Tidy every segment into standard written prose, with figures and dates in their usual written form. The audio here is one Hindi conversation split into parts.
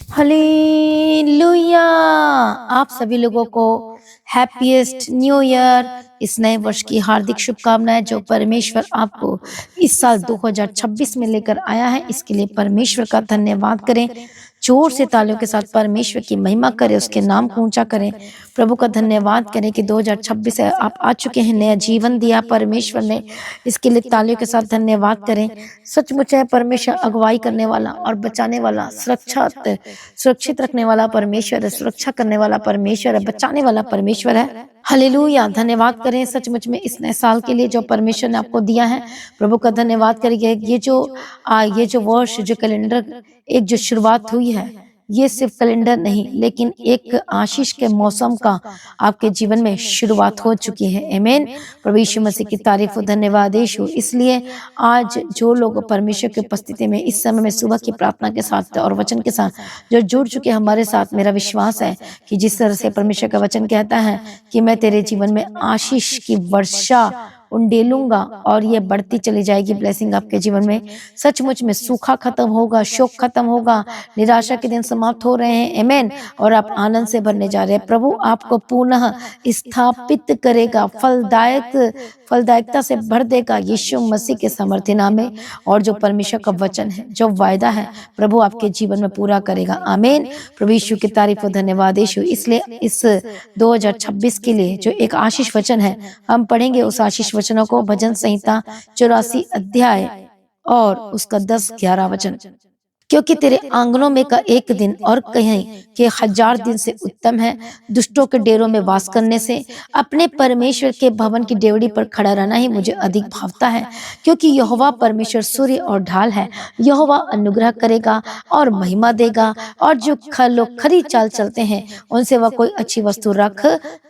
हालेलुया। आप सभी लोगों को हैप्पीएस्ट न्यू ईयर, इस नए वर्ष की हार्दिक शुभकामनाएं। जो परमेश्वर आपको इस साल 2026 में लेकर आया है, इसके लिए परमेश्वर का धन्यवाद करें। जोर से तालियों के साथ परमेश्वर की महिमा करें, उसके नाम को ऊंचा करें, प्रभु का धन्यवाद करें कि 2026 है, आप आ चुके हैं, नया जीवन दिया परमेश्वर ने। इसके लिए तालियों के साथ धन्यवाद करें। सचमुच है, परमेश्वर अगुवाई करने वाला और बचाने वाला, सुरक्षित रखने वाला परमेश्वर है, सुरक्षा करने वाला परमेश्वर है, बचाने वाला परमेश्वर है। हालेलुया। धन्यवाद करें सचमुच में इस नए साल के लिए जो परमेश्वर ने आपको दिया है। प्रभु का धन्यवाद करिए। ये जो वर्ष, जो कैलेंडर एक जो शुरुआत हुई है, ये सिर्फ कैलेंडर नहीं लेकिन एक आशीष के मौसम का आपके जीवन में शुरुआत हो चुकी है। आमीन। प्रभु यीशु मसीह की तारीफ और धन्यवाद यीशु। इसलिए आज जो लोग परमेश्वर की उपस्थिति में इस समय में सुबह की प्रार्थना के साथ और वचन के साथ जो जुड़ चुके हैं हमारे साथ, मेरा विश्वास है कि जिस तरह से परमेश्वर का वचन कहता है कि मैं तेरे जीवन में आशीष की वर्षा उंडेलूंगा और ये बढ़ती चली जाएगी ब्लेसिंग आपके जीवन में। सचमुच में सूखा खत्म होगा, शोक खत्म होगा, निराशा के दिन समाप्त हो रहे हैं। आमीन। और आप आनंद से भरने जा रहे हैं। प्रभु आपको पुनः स्थापित करेगा, फलदायकता से भर देगा यीशु मसीह के सामर्थ्य नाम में। और जो परमेश्वर का वचन है, जो वायदा है, प्रभु आपके जीवन में पूरा करेगा। आमीन। प्रभु यीशु की तारीफ और धन्यवाद यीशु। इसलिए इस 2026 के लिए जो एक आशीष वचन है, हम पढ़ेंगे उस आशीष वचनों को। भजन संहिता 84 अध्याय और उसका 10-11 वचन। क्योंकि तेरे आंगनों में का एक दिन और कहीं के 1000 दिन से उत्तम है दुष्टों के डेरों में वास करने से। अपने परमेश्वर के भवन की डेवड़ी पर खड़ा रहना ही मुझे अधिक भावता है। क्योंकि यहोवा परमेश्वर सूर्य और ढाल है। यहोवा अनुग्रह करेगा और महिमा देगा, और जो लोग खरी चाल चलते हैं उनसे वह कोई अच्छी वस्तु रख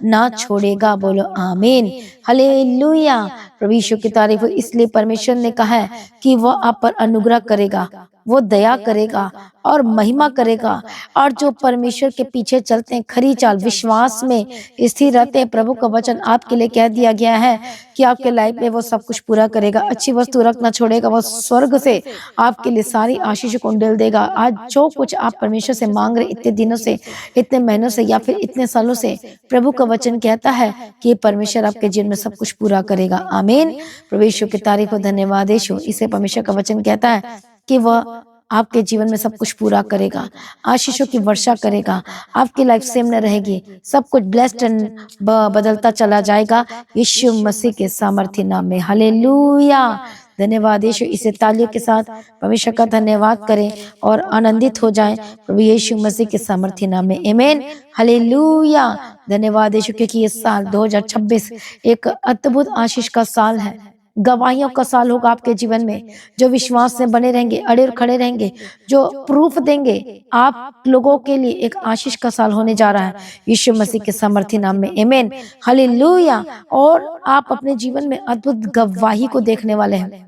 ना छोड़ेगा। बोलो आमीन। हालेलुया। प्रभु यीशु की तारीफ। इसलिए परमेश्वर ने कहा है कि वह आप पर अनुग्रह करेगा, वो दया करेगा और महिमा करेगा। और जो परमेश्वर के पीछे चलते हैं, खरी चाल विश्वास में स्थिर रहते हैं, प्रभु का वचन आपके लिए कह दिया गया है कि आपके लाइफ में वो सब कुछ पूरा करेगा, अच्छी वस्तु रखना छोड़ेगा। वो स्वर्ग से आपके लिए सारी आशीष को उंडेल देगा। आज जो कुछ आप परमेश्वर से मांग रहे, इतने दिनों से, इतने महीनों से या फिर इतने सालों से, प्रभु का वचन कहता है कि परमेश्वर आपके जीवन में सब कुछ पूरा करेगा। आमीन। प्रभु यीशु की तारीफ और धन्यवाद यीशु। इसे परमेश्वर का वचन कहता है कि वह आपके जीवन में सब कुछ पूरा करेगा, आशीषों की वर्षा करेगा। आपकी लाइफ सेम न रहेगी, सब कुछ ब्लेस्ड एंड बदलता चला जाएगा यीशु मसीह के सामर्थ्य नाम में। हालेलुया। धन्यवाद यीशु। इसे तालियों के साथ परमेश्वर का धन्यवाद करें और आनंदित हो जाएं प्रभु यीशु मसीह के सामर्थ्य नाम में। आमीन। हालेलुया। धन्यवाद यीशु। क्योंकि ये साल 2026 एक अद्भुत आशीष का साल है, गवाहियों का साल होगा आपके जीवन में। जो विश्वास से बने रहेंगे, अड़े और खड़े रहेंगे, जो प्रूफ देंगे, आप लोगों के लिए एक आशीष का साल होने जा रहा है यीशु मसीह के सामर्थ्य नाम में। आमीन। हालेलुया। और आप अपने जीवन में अद्भुत गवाही को देखने वाले हैं,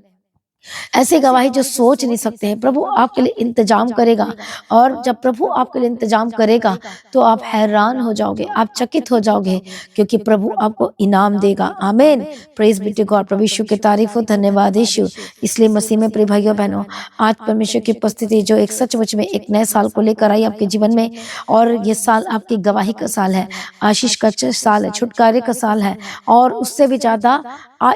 ऐसे गवाही जो सोच नहीं सकते हैं। प्रभु आपके लिए इंतजाम करेगा, और जब प्रभु आपके लिए इंतजाम करेगा तो आप हैरान हो जाओगे, आप चकित हो जाओगे, क्योंकि प्रभु आपको इनाम देगा। आमीन। Praise be to God. प्रभु यीशु की तारीफ हो, धन्यवाद यीशु। इसलिए मसीह में प्रिय भाइयों बहनों, आज परमेश्वर की उपस्थिति जो एक सचमुच में एक नए साल को लेकर आई आपके जीवन में, और ये साल आपकी गवाही का साल है, आशीष का साल है, छुटकारे का साल है। और उससे भी ज्यादा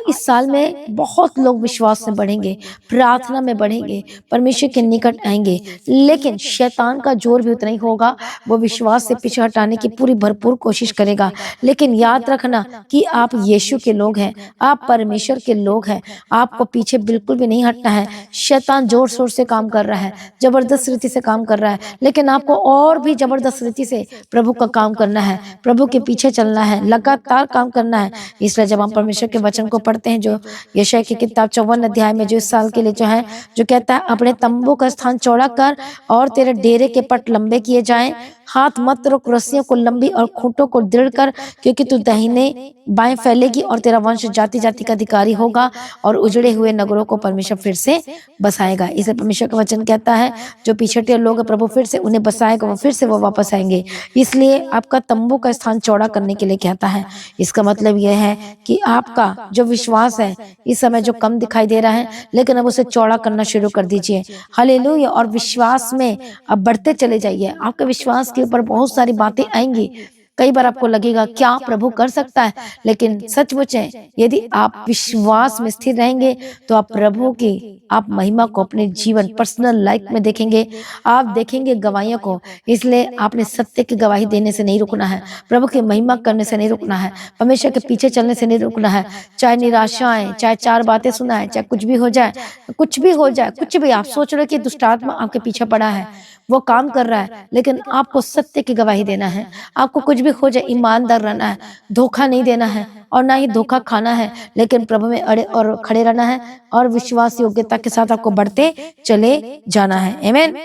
इस साल में बहुत लोग विश्वास में बढ़ेंगे, प्रार्थना में बढ़ेंगे, परमेश्वर के निकट आएंगे। लेकिन शैतान का जोर भी उतना ही होगा, वो विश्वास से पीछे हटाने की पूरी भरपूर कोशिश करेगा। लेकिन याद रखना कि आप यीशु के लोग हैं, आप परमेश्वर के लोग हैं, आपको पीछे बिल्कुल भी नहीं हटना है। शैतान जोर शोर से काम कर रहा है, जबरदस्त रीति से काम कर रहा है, लेकिन आपको और भी जबरदस्त रीति से प्रभु का काम करना है, प्रभु के पीछे चलना है, लगातार काम करना है। इसलिए जब हम परमेश्वर के वचन को पढ़ते हैं, जो यशायाह की किताब 54 अध्याय में जो इस साल के लिए जो है, जो कहता है अपने तंबू का स्थान चौड़ा कर और तेरे डेरे के पट लंबे किए जाएं, हाथ मत रोक, रस्सियों को लंबी और खूंटों को दृढ़ कर, क्योंकि तू दाहिने बाएं फैलेगी और तेरा वंश जाति जाति का अधिकारी होगा और उजड़े हुए नगरों को परमेश्वर फिर से बसाएगा। इसे परमेश्वर का वचन कहता है, जो पिछड़े लोग हैं, प्रभु फिर से उन्हें बसाएगा, वो फिर से वो वापस आएंगे। इसलिए आपका तंबू का स्थान चौड़ा करने के लिए कहता है। इसका मतलब यह है कि आपका जो विश्वास है इस समय जो कम दिखाई दे रहा है, लेकिन अब उसे चौड़ा करना शुरू कर दीजिए। हालेलुया। और विश्वास में अब बढ़ते चले जाइए। आपके विश्वास के ऊपर बहुत सारी बातें आएंगी। कई बार आपको लगेगा क्या प्रभु कर सकता है, लेकिन सचमुच है, यदि आप विश्वास में स्थिर रहेंगे तो आप प्रभु की आप महिमा को अपने जीवन पर्सनल लाइफ में देखेंगे। आप देखेंगे गवाहियों को। इसलिए आपने सत्य की गवाही देने से नहीं रुकना है, प्रभु की महिमा करने से नहीं रुकना है, परमेश्वर के पीछे चलने से नहीं रुकना है। चाहे निराशा आए, चाहे चार बातें सुनाए, चाहे कुछ भी हो जाए, कुछ भी हो जाए, कुछ भी आप सोच रहे हो कि दुष्ट आत्मा आपके पीछे पड़ा है, वो काम कर रहा है, लेकिन आपको सत्य की गवाही देना है। आपको कुछ भी हो जाए ईमानदार रहना है, धोखा नहीं देना है और ना ही धोखा खाना है, लेकिन प्रभु में अड़े और खड़े रहना है और विश्वास योग्यता के साथ आपको बढ़ते चले जाना है। आमीन।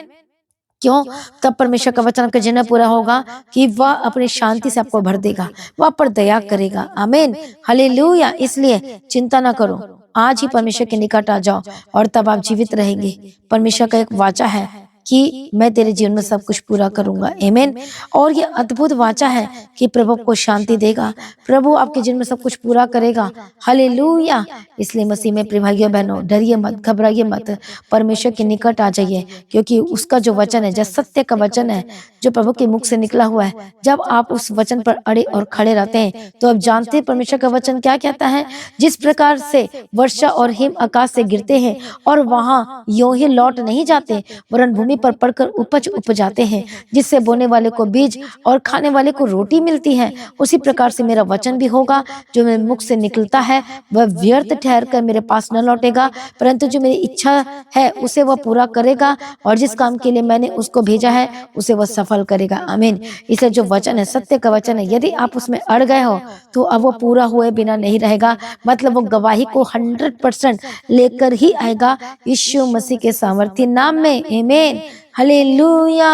क्यों? तब परमेश्वर का वचन आपके जीवन में पूरा होगा कि वह अपनी शांति से आपको भर देगा, वह आप पर दया करेगा। आमीन, हालेलुया। इसलिए चिंता ना करो, आज ही परमेश्वर के निकट आ जाओ और तब आप जीवित रहेंगे। परमेश्वर का एक वाचा है कि मैं तेरे जीवन में सब कुछ पूरा करूंगा। आमीन। और ये अद्भुत वाचा है कि प्रभु आपको शांति देगा, प्रभु आपके जीवन में सब कुछ पूरा करेगा। हालेलुया। इसलिए मसीह में प्रिय भाइयों बहनों, डरिए मत, घबराइए मत, परमेश्वर के निकट आ जाइए, क्योंकि उसका जो वचन है, जो सत्य का वचन है, जो प्रभु के मुख से निकला हुआ है, जब आप उस वचन पर अड़े और खड़े रहते हैं तो आप जानते हैं परमेश्वर का वचन क्या कहता है। जिस प्रकार से वर्षा और हिम आकाश से गिरते हैं और वहां यूं ही लौट नहीं जाते, वरन भूमि पर पड़कर उपज उपजाते हैं, जिससे बोने वाले को बीज और खाने वाले को रोटी मिलती है, उसी प्रकार से मेरा वचन भी होगा जो मेरे मुख से निकलता है, वह व्यर्थ ठहर कर मेरे पास न लौटेगा, परंतु जो मेरी इच्छा है उसे वह पूरा करेगा, और जिस काम के लिए मैंने उसको भेजा है उसे वह सफल करेगा। आमीन। इसलिए जो वचन है, सत्य का वचन है, यदि आप उसमें अड़ गए हो तो अब वो पूरा हुए बिना नहीं रहेगा। मतलब वो गवाही को 100% लेकर ही आएगा, यीशु मसीह के सामर्थ्य नाम में। आमीन, हालेलुया।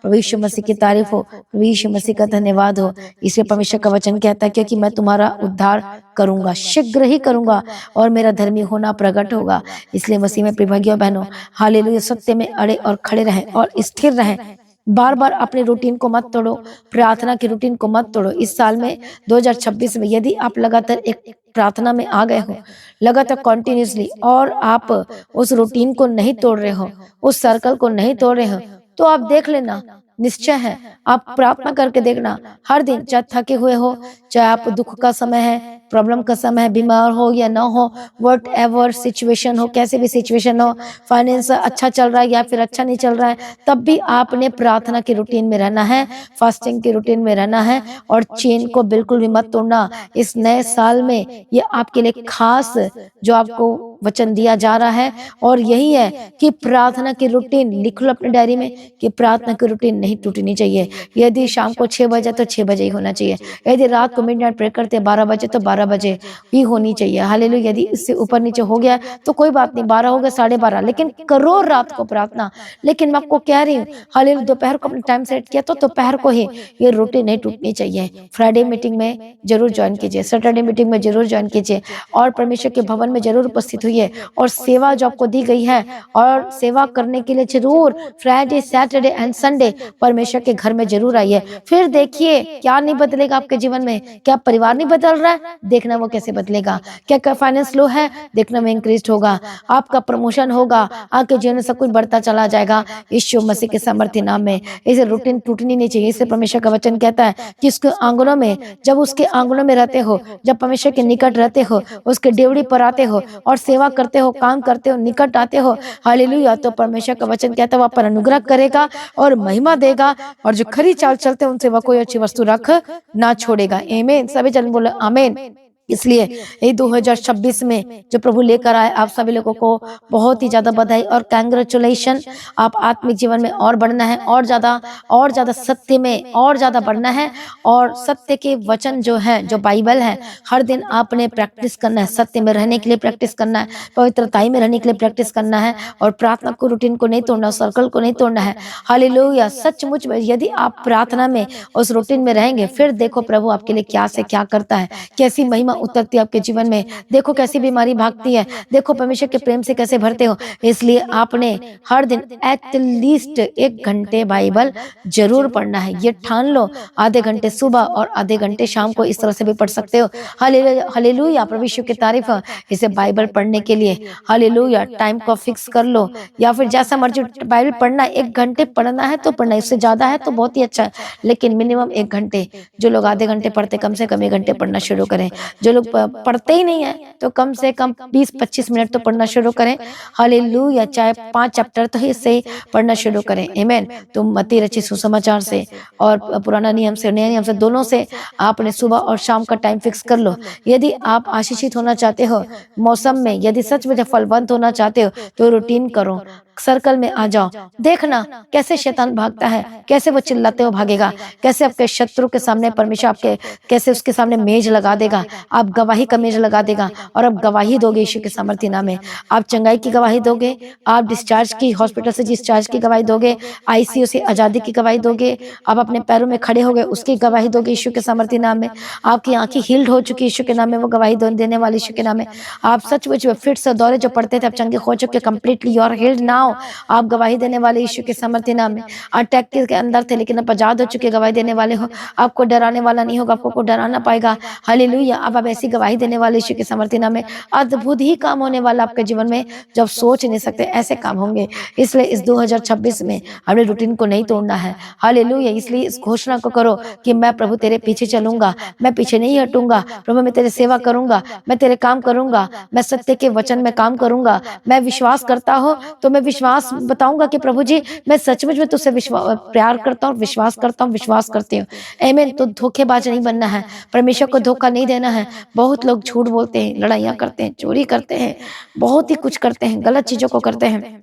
प्रभु यीशु मसीह की तारीफ हो, प्रभु यीशु मसीह का धन्यवाद हो। इसलिए परमेश्वर का वचन कहता है, क्योंकि मैं तुम्हारा उद्धार करूंगा, शीघ्र ही करूंगा, और मेरा धर्मी होना प्रकट होगा। इसलिए मसीह में प्रिय भाइयों बहनों, हालेलुया, सत्य में अड़े और खड़े रहें और स्थिर रहें। बार बार अपने रूटीन को मत तोड़ो, प्रार्थना की रूटीन को मत तोड़ो। इस साल में 2026 में यदि आप लगातार एक प्रार्थना में आ गए हो, लगातार कॉन्टिन्यूसली, और आप उस रूटीन को नहीं तोड़ रहे हो, उस सर्कल को नहीं तोड़ रहे हो, तो आप देख लेना, निश्चय है, आप प्रार्थना करके देखना हर दिन, चाहे थके हुए हो, चाहे आप दुख का समय है, प्रॉब्लम का समय है, बीमार हो या ना हो, वट एवर सिचुएशन हो, कैसे भी सिचुएशन हो, फाइनेंस अच्छा चल रहा है या फिर अच्छा नहीं चल रहा है, तब भी आपने प्रार्थना की रूटीन में रहना है, फास्टिंग की रूटीन में रहना है, और चेन को बिल्कुल भी मत तोड़ना। इस नए साल में ये आपके लिए खास जो आपको वचन दिया जा रहा है, और यही है कि प्रार्थना की रूटीन लिख लो अपने डायरी में, कि प्रार्थना की रूटीन नहीं टूटनी चाहिए। यदि शाम को 6 बजे तो 6 बजे ही होना चाहिए, यदि रात को मिडनाइट प्रेयर करते 12 बजे तो 12 बजे ही होनी चाहिए। हालेलुया। यदि इससे ऊपर नीचे हो गया तो कोई बात नहीं, 12 हो गया, 12:30, लेकिन करो रात को प्रार्थना। लेकिन मैं आपको कह रही हूँ, हालेलुया, दोपहर को अपने टाइम सेट किया तो दोपहर को ही ये रूटीन नहीं टूटनी चाहिए। फ्राइडे मीटिंग में जरूर ज्वाइन कीजिए, सैटरडे मीटिंग में जरूर ज्वाइन कीजिए, और परमेश्वर के भवन में जरूर उपस्थित हुई, और सेवा जो आपको दी गई है, और सेवा करने के लिए जरूर फ्राइडे, सैटरडे एंड संडे परमेश्वर के घर में जरूर आइए। फिर देखिए क्या नहीं बदलेगा आपके जीवन में। क्या परिवार नहीं बदल रहा है, देखना वो कैसे बदलेगा। क्या फाइनेंस लो है, देखना वो इंक्रीज होगा। आपका प्रमोशन होगा, आपके जीवन में सब कुछ बढ़ता चला जाएगा, यीशु मसीह के सामर्थ्य नाम में। इसे रूटीन टूटनी नहीं चाहिए। इसे परमेश्वर का वचन कहता है कि उसके आंगनों में, जब उसके आंगनों में रहते हो, जब परमेश्वर के निकट रहते हो, उसके डेवड़ी पर आते हो और सेवा करते हो, काम करते हो, निकट आते हो, हालेलुया, तो परमेश्वर का वचन कहता है वह पर अनुग्रह करेगा और महिमा देगा, और जो खरी चाल चलते हैं उनसे वह कोई अच्छी वस्तु रख ना छोड़ेगा। आमीन। सभी जन बोले आमीन। इसलिए ये 2026 में जो प्रभु लेकर आए, आप सभी लोगों को बहुत ही ज्यादा बधाई और कांग्रेचुलेशन। आप आत्मिक जीवन में और बढ़ना है, और ज्यादा सत्य में और ज्यादा बढ़ना है, और सत्य के वचन जो है, जो बाइबल है, हर दिन आपने प्रैक्टिस करना है। सत्य में रहने के लिए प्रैक्टिस करना है, पवित्रताई में रहने के लिए प्रैक्टिस करना है, और प्रार्थना को, रूटीन को नहीं तोड़ना, सर्कल को नहीं तोड़ना है। हालेलुया। सचमुच में यदि आप प्रार्थना में, उस रूटीन में रहेंगे, फिर देखो प्रभु आपके लिए क्या से क्या करता है, कैसी महिमा उतरती है आपके जीवन में। देखो कैसी बीमारी भागती है, देखो परमेश्वर के प्रेम से कैसे भरते हो। इसलिए आपने हर दिन एटलीस्ट 1 घंटे बाइबल जरूर पढ़ना है। ये ठान लो, आधे घंटे सुबह और आधे घंटे शाम को, इस तरह से भी पढ़ सकते हो। हालेलुया, हालेलुया, प्रभु यीशु की तारीफ है इसे बाइबल पढ़ने के लिए। हालेलुया। टाइम को फिक्स कर लो, या फिर जैसा मर्जी बाइबल पढ़ना, 1 घंटे पढ़ना है तो पढ़ना, इससे ज्यादा है तो बहुत ही अच्छा है, लेकिन मिनिमम 1 घंटे। जो लोग आधे घंटे पढ़ते, कम से कम 1 घंटे पढ़ना शुरू करें। जो लोग पढ़ते ही नहीं है तो कम से कम 20-25 मिनट तो पढ़ना शुरू करें। हालेलुया। चाहे 5 चैप्टर तो इससे ही पढ़ना शुरू करें। आमीन। तो मत्ती रचित सुसमाचार से और पुराना नियम से, नया नियम से, दोनों से आपने सुबह और शाम का टाइम फिक्स कर लो। यदि आप आशीषित होना चाहते हो मौसम में, यदि सच में फलवंत होना चाहते हो, तो रूटीन करो, सर्कल में आ जाओ। देखना कैसे शैतान भागता है, कैसे वो चिल्लाते हुए भागेगा, कैसे आपके शत्रु के सामने परमेश्वर आपके, कैसे उसके सामने मेज लगा देगा। आप गवाही का मेज लगा देगा, और आप गवाही दोगे यीशु के सामर्थ्य नाम में। आप चंगाई की गवाही दोगे, आप डिस्चार्ज की, हॉस्पिटल से डिस्चार्ज की गवाही दोगे, आईसीयू से आजादी की गवाही दोगे, आप अपने पैरों में खड़े हो गए उसकी गवाही दोगे यीशु के सामर्थ्य नाम में। आपकी आंखें हील्ड हो चुकी यीशु के नाम में, वो गवाही देने वाले यीशु के नाम में। आप सचमुच में फिट से दौरे जो पड़ते थे, आप चंगे हो चुके, completely you are healed now. आप गवाही देने वाले यीशु के सामर्थ्य नाम में। अटैक के अंदर थे लेकिन आप आजाद हो चुके, गवाही देने वाले हो। आपको डराने वाला नहीं होगा, आपको डराना पाएगा। हालेलुया। अब आप ऐसी गवाही देने वाले यीशु के सामर्थ्य नाम में। अद्भुत ही काम होने वाला आपके जीवन में, जब सोच नहीं सकते ऐसे काम होंगे। इसलिए इस 2026 में हमें रूटीन को नहीं तोड़ना है। हालेलुया। इसलिए इस घोषणा को करो कि मैं प्रभु तेरे पीछे चलूंगा, मैं पीछे नहीं हटूंगा। प्रभु मैं तेरे सेवा करूंगा, मैं तेरे काम करूंगा, मैं सत्य के वचन में काम करूंगा। मैं विश्वास करता हूं तो मैं विश्वास बताऊंगा कि प्रभु जी मैं सचमुच में तुझसे प्यार करता हूं, विश्वास करता हूं, विश्वास करती हूँ। आमीन। तो धोखेबाज नहीं बनना है, परमेश्वर को धोखा नहीं देना है। बहुत लोग झूठ बोलते हैं, लड़ाइयां करते हैं, चोरी करते हैं, बहुत ही कुछ करते हैं, गलत चीजों को करते हैं।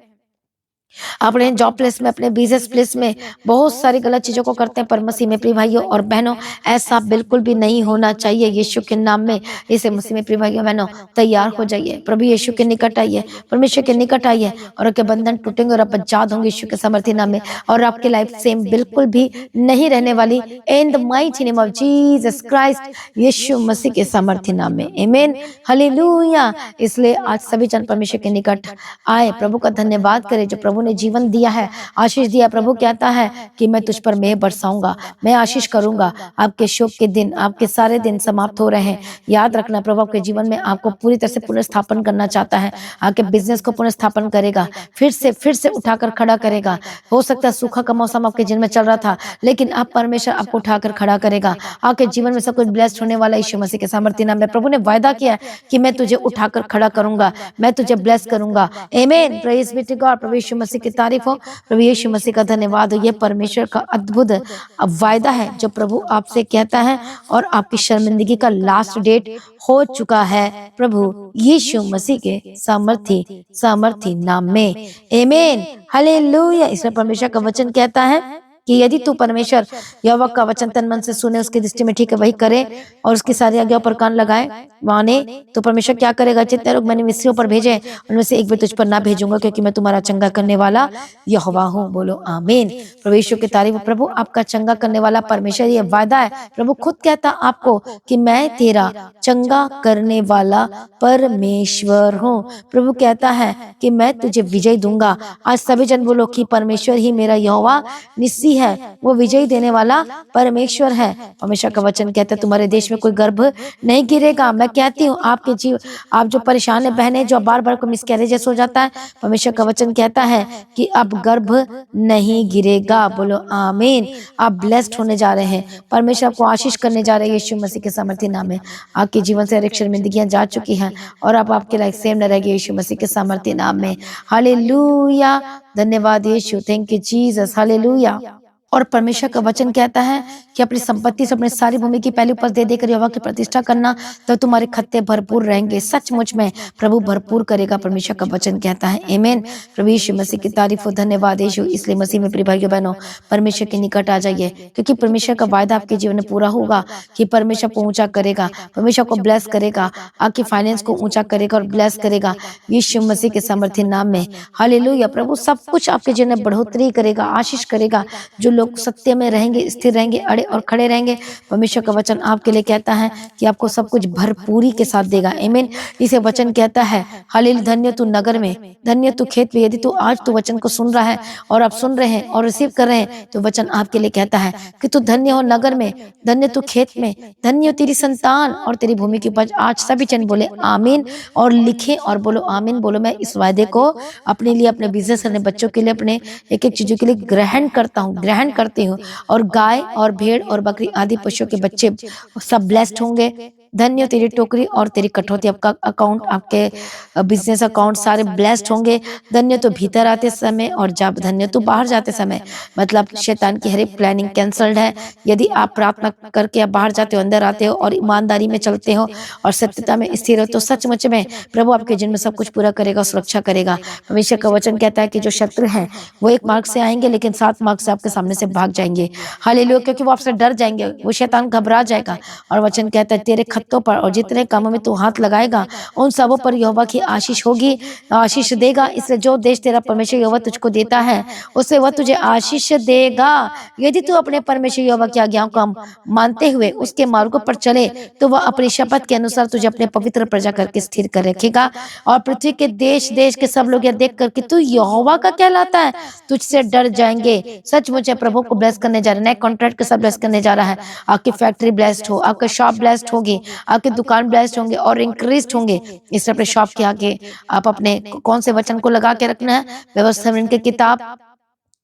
अपने जॉब प्लेस में, अपने बिजनेस प्लेस में बहुत सारी गलत चीजों को करते हैं। पर मसीह में प्रिय भाइयों और बहनों, ऐसा बिल्कुल भी नहीं होना चाहिए यीशु के नाम में। इसे मसीह में प्रिय भाइयों बहनों, तैयार हो जाइए, प्रभु यीशु के निकट आइए, परमेश्वर के निकट आइए, और आपके बंधन टूटेंगे और आप आजाद होंगे यीशु के सामर्थ्य नाम में। और आपकी लाइफ सेम बिल्कुल भी नहीं रहने वाली, in the mighty name of Jesus Christ, Yeshu मसीह के सामर्थ्य नाम में। आमीन। हालेलुया। इसलिए आज सभी जन परमेश्वर के निकट आए, प्रभु का धन्यवाद करें जो प्रभु ने जीवन दिया है, आशीष दिया। प्रभु कहता है कि मैं तुझ पर मेह बरसाऊंगा, मैं आशीष करूंगा। आपके शोक के दिन, आपके सारे दिन समाप्त हो रहे हैं। याद रखना प्रभु आपके जीवन में आपको पूरी तरह से पुनर्स्थापन करना चाहता है। आपके बिजनेस को पुनर्स्थापन करेगा, फिर से उठाकर खड़ा करेगा। हो सकता है सूखा का मौसम आपके जीवन में चल रहा था, लेकिन अब परमेश्वर आपको उठाकर खड़ा करेगा। आपके जीवन में सब कुछ ब्लेस्ड होने वाला यीशु मसीह के सामर्थ्य नाम में। प्रभु ने वायदा किया कि मैं तुझे उठाकर खड़ा करूंगा, मैं तुझे ब्लेस करूंगा। आमीन। Praise be to God. प्रभु यीशु मसीह की तारीफ हो, प्रभु यीशु मसीह का धन्यवाद हो। ये परमेश्वर का अद्भुत वायदा है जो प्रभु आपसे कहता है, और आपकी शर्मिंदगी का लास्ट डेट हो चुका है प्रभु यीशु मसीह के सामर्थी नाम में। आमीन। हालेलुया। इसमें परमेश्वर का वचन कहता है कि यदि तू परमेश्वर यहोवा का वचन तन मन से सुने, उसकी दृष्टि में ठीक है वही करे, और उसकी सारी आज्ञाओं पर कान लगाए, माने, तो परमेश्वर क्या करेगा? जितने लोग मैंने मिस्रियों पर भेजे उनमें से एक भी तुझ पर ना भेजूंगा, क्योंकि मैं तुम्हारा चंगा करने वाला यहोवा हूँ। बोलो आमीन। प्रभु यीशु की तारीफ। प्रभु आपका चंगा करने वाला परमेश्वर, ये वायदा है। प्रभु खुद कहता आपको कि मैं तेरा चंगा करने वाला परमेश्वर हूँ। प्रभु कहता है कि मैं तुझे विजय दूंगा। आज सभी जन बोलो कि परमेश्वर ही मेरा यहोवा निस्सी है, वो विजय देने वाला परमेश्वर है। परमेश्वर का वचन कहता है तुम्हारे देश में कोई गर्भ नहीं गिरेगा। मैं कहती हूँ आपके जीव, आप जो परेशान है बहने, जो बार बार को मिसकैरेजेस हो जाता है, परमेश्वर का वचन कहता है कि अब गर्भ नहीं गिरेगा। बोलो आमीन। आप ब्लेस्ड होने जा रहे हैं, परमेश्वर आपको आशीष करने जा रहे हैं यीशु मसीह के सामर्थ्य नाम में। आपके जीवन से हर एक शर्मिंदगियां जा चुकी हैं, और अब आपके लाइफ सेम न रहेगी यीशु मसीह के सामर्थ्य नाम में। हालेलुया। धन्यवाद यीशु। Thank you Jesus. हालेलुया। और परमेश्वर का वचन कहता है कि अपनी संपत्ति से अपनी सारी भूमि की पहली उपज दे देकर यहोवा की प्रतिष्ठा करना, तो तुम्हारे खत्ते भरपूर रहेंगे। सचमुच में प्रभु भरपूर करेगा, परमेश्वर का वचन कहता है। आमीन। प्रभु यीशु मसीह की तारीफ हो, धन्यवाद यीशु। इसलिए मसीह में प्रिय भाइयों बहनों, परमेश्वर के निकट आ जाइए, क्योंकि परमेश्वर का वायदा आपके जीवन में पूरा होगा कि परमेश्वर को ऊंचा करेगा, परमेश्वर को ब्लेस करेगा, आपके फाइनेंस को ऊंचा करेगा और ब्लेस करेगा यीशु मसीह के सामर्थ्य नाम में। हालेलुया। प्रभु सब कुछ आपके जीवन में बढ़ोतरी करेगा, आशीष करेगा। जो लोग सत्य में रहेंगे, स्थिर रहेंगे, अड़े और खड़े रहेंगे, परमेश्वर का वचन आपके लिए कहता है कि आपको सब कुछ भरपूरी के साथ देगा। आमीन। इसे वचन कहता है, हालेलुया, धन्य तू नगर में, धन्य तू खेत में। यदि तू आज तू वचन को सुन रहा है और आप सुन रहे हैं और रिसीव कर रहे हैं, तो वचन आपके लिए कहता है कि तू धन्य हो नगर में, धन्य तू खेत में, धन्य हो तेरी संतान और तेरी भूमि की उपज। आज सभी जन बोले आमीन और लिखे और बोलो आमीन। बोलो, मैं इस वायदे को अपने लिए, अपने बिजनेस करने बच्चों के लिए, अपने एक एक चीजों के लिए ग्रहण करता हूँ, ग्रहण करती हूँ। और गाय और भेड़ और बकरी आदि पशुओं के बच्चे सब ब्लेस्ड होंगे। धन्य हो तेरी टोकरी और तेरी कठौती, आपका अकाउंट, आपके बिजनेस अकाउंट सारे ब्लेस्ड होंगे। धन्य तो भीतर आते समय और जब धन्य तो बाहर जाते समय। मतलब शैतान की हर एक प्लानिंग कैंसल्ड है। यदि आप प्रार्थना करके आप बाहर जाते हो, अंदर आते हो और ईमानदारी में चलते हो और सत्यता में स्थिर हो, तो सचमुच में प्रभु आपके जीवन में सब कुछ पूरा करेगा, सुरक्षा करेगा। परमेश्वर का वचन कहता है कि जो शत्रु हैं वो एक मार्ग से आएंगे, लेकिन 7 मार्ग से आपके सामने से भाग जाएंगे। हालेलुया। क्योंकि वो आपसे डर जाएंगे, वो शैतान घबरा जाएगा। और वचन कहता है तेरे खत्तों पर और जितने कामों में तू हाथ लगाएगा, उन सबों पर यहोवा की आशीष होगी, आशीष देगा। इसलिए जो देश तेरा परमेश्वर यहोवा तुझको देता है, उससे वह तुझे आशीष देगा। यदि तू अपने परमेश्वर यहोवा की आज्ञाओं को मानते हुए उसके मार्गों पर चले, तो वह अपनी शपथ के अनुसार तुझे अपने पवित्र प्रजा करके स्थिर कर रखेगा। और पृथ्वी के देश देश के सब लोग यह देख कर कि तू यहोवा का कहलाता है, तुझसे डर जाएंगे। सचमुच है, प्रभु को ब्लेस करने जा रहा है, नए कॉन्ट्रैक्ट के साथ ब्लेस करने जा रहा है। आपकी फैक्ट्री ब्लेस्ड हो, आपका शॉप ब्लेस्ड होगी, आपकी दुकान ब्लेस्ड होंगे और इंक्रीज होंगे। इस अपने शॉप के आगे आप अपने कौन से वचन को लगा के रखना है? व्यवस्था में की किताब।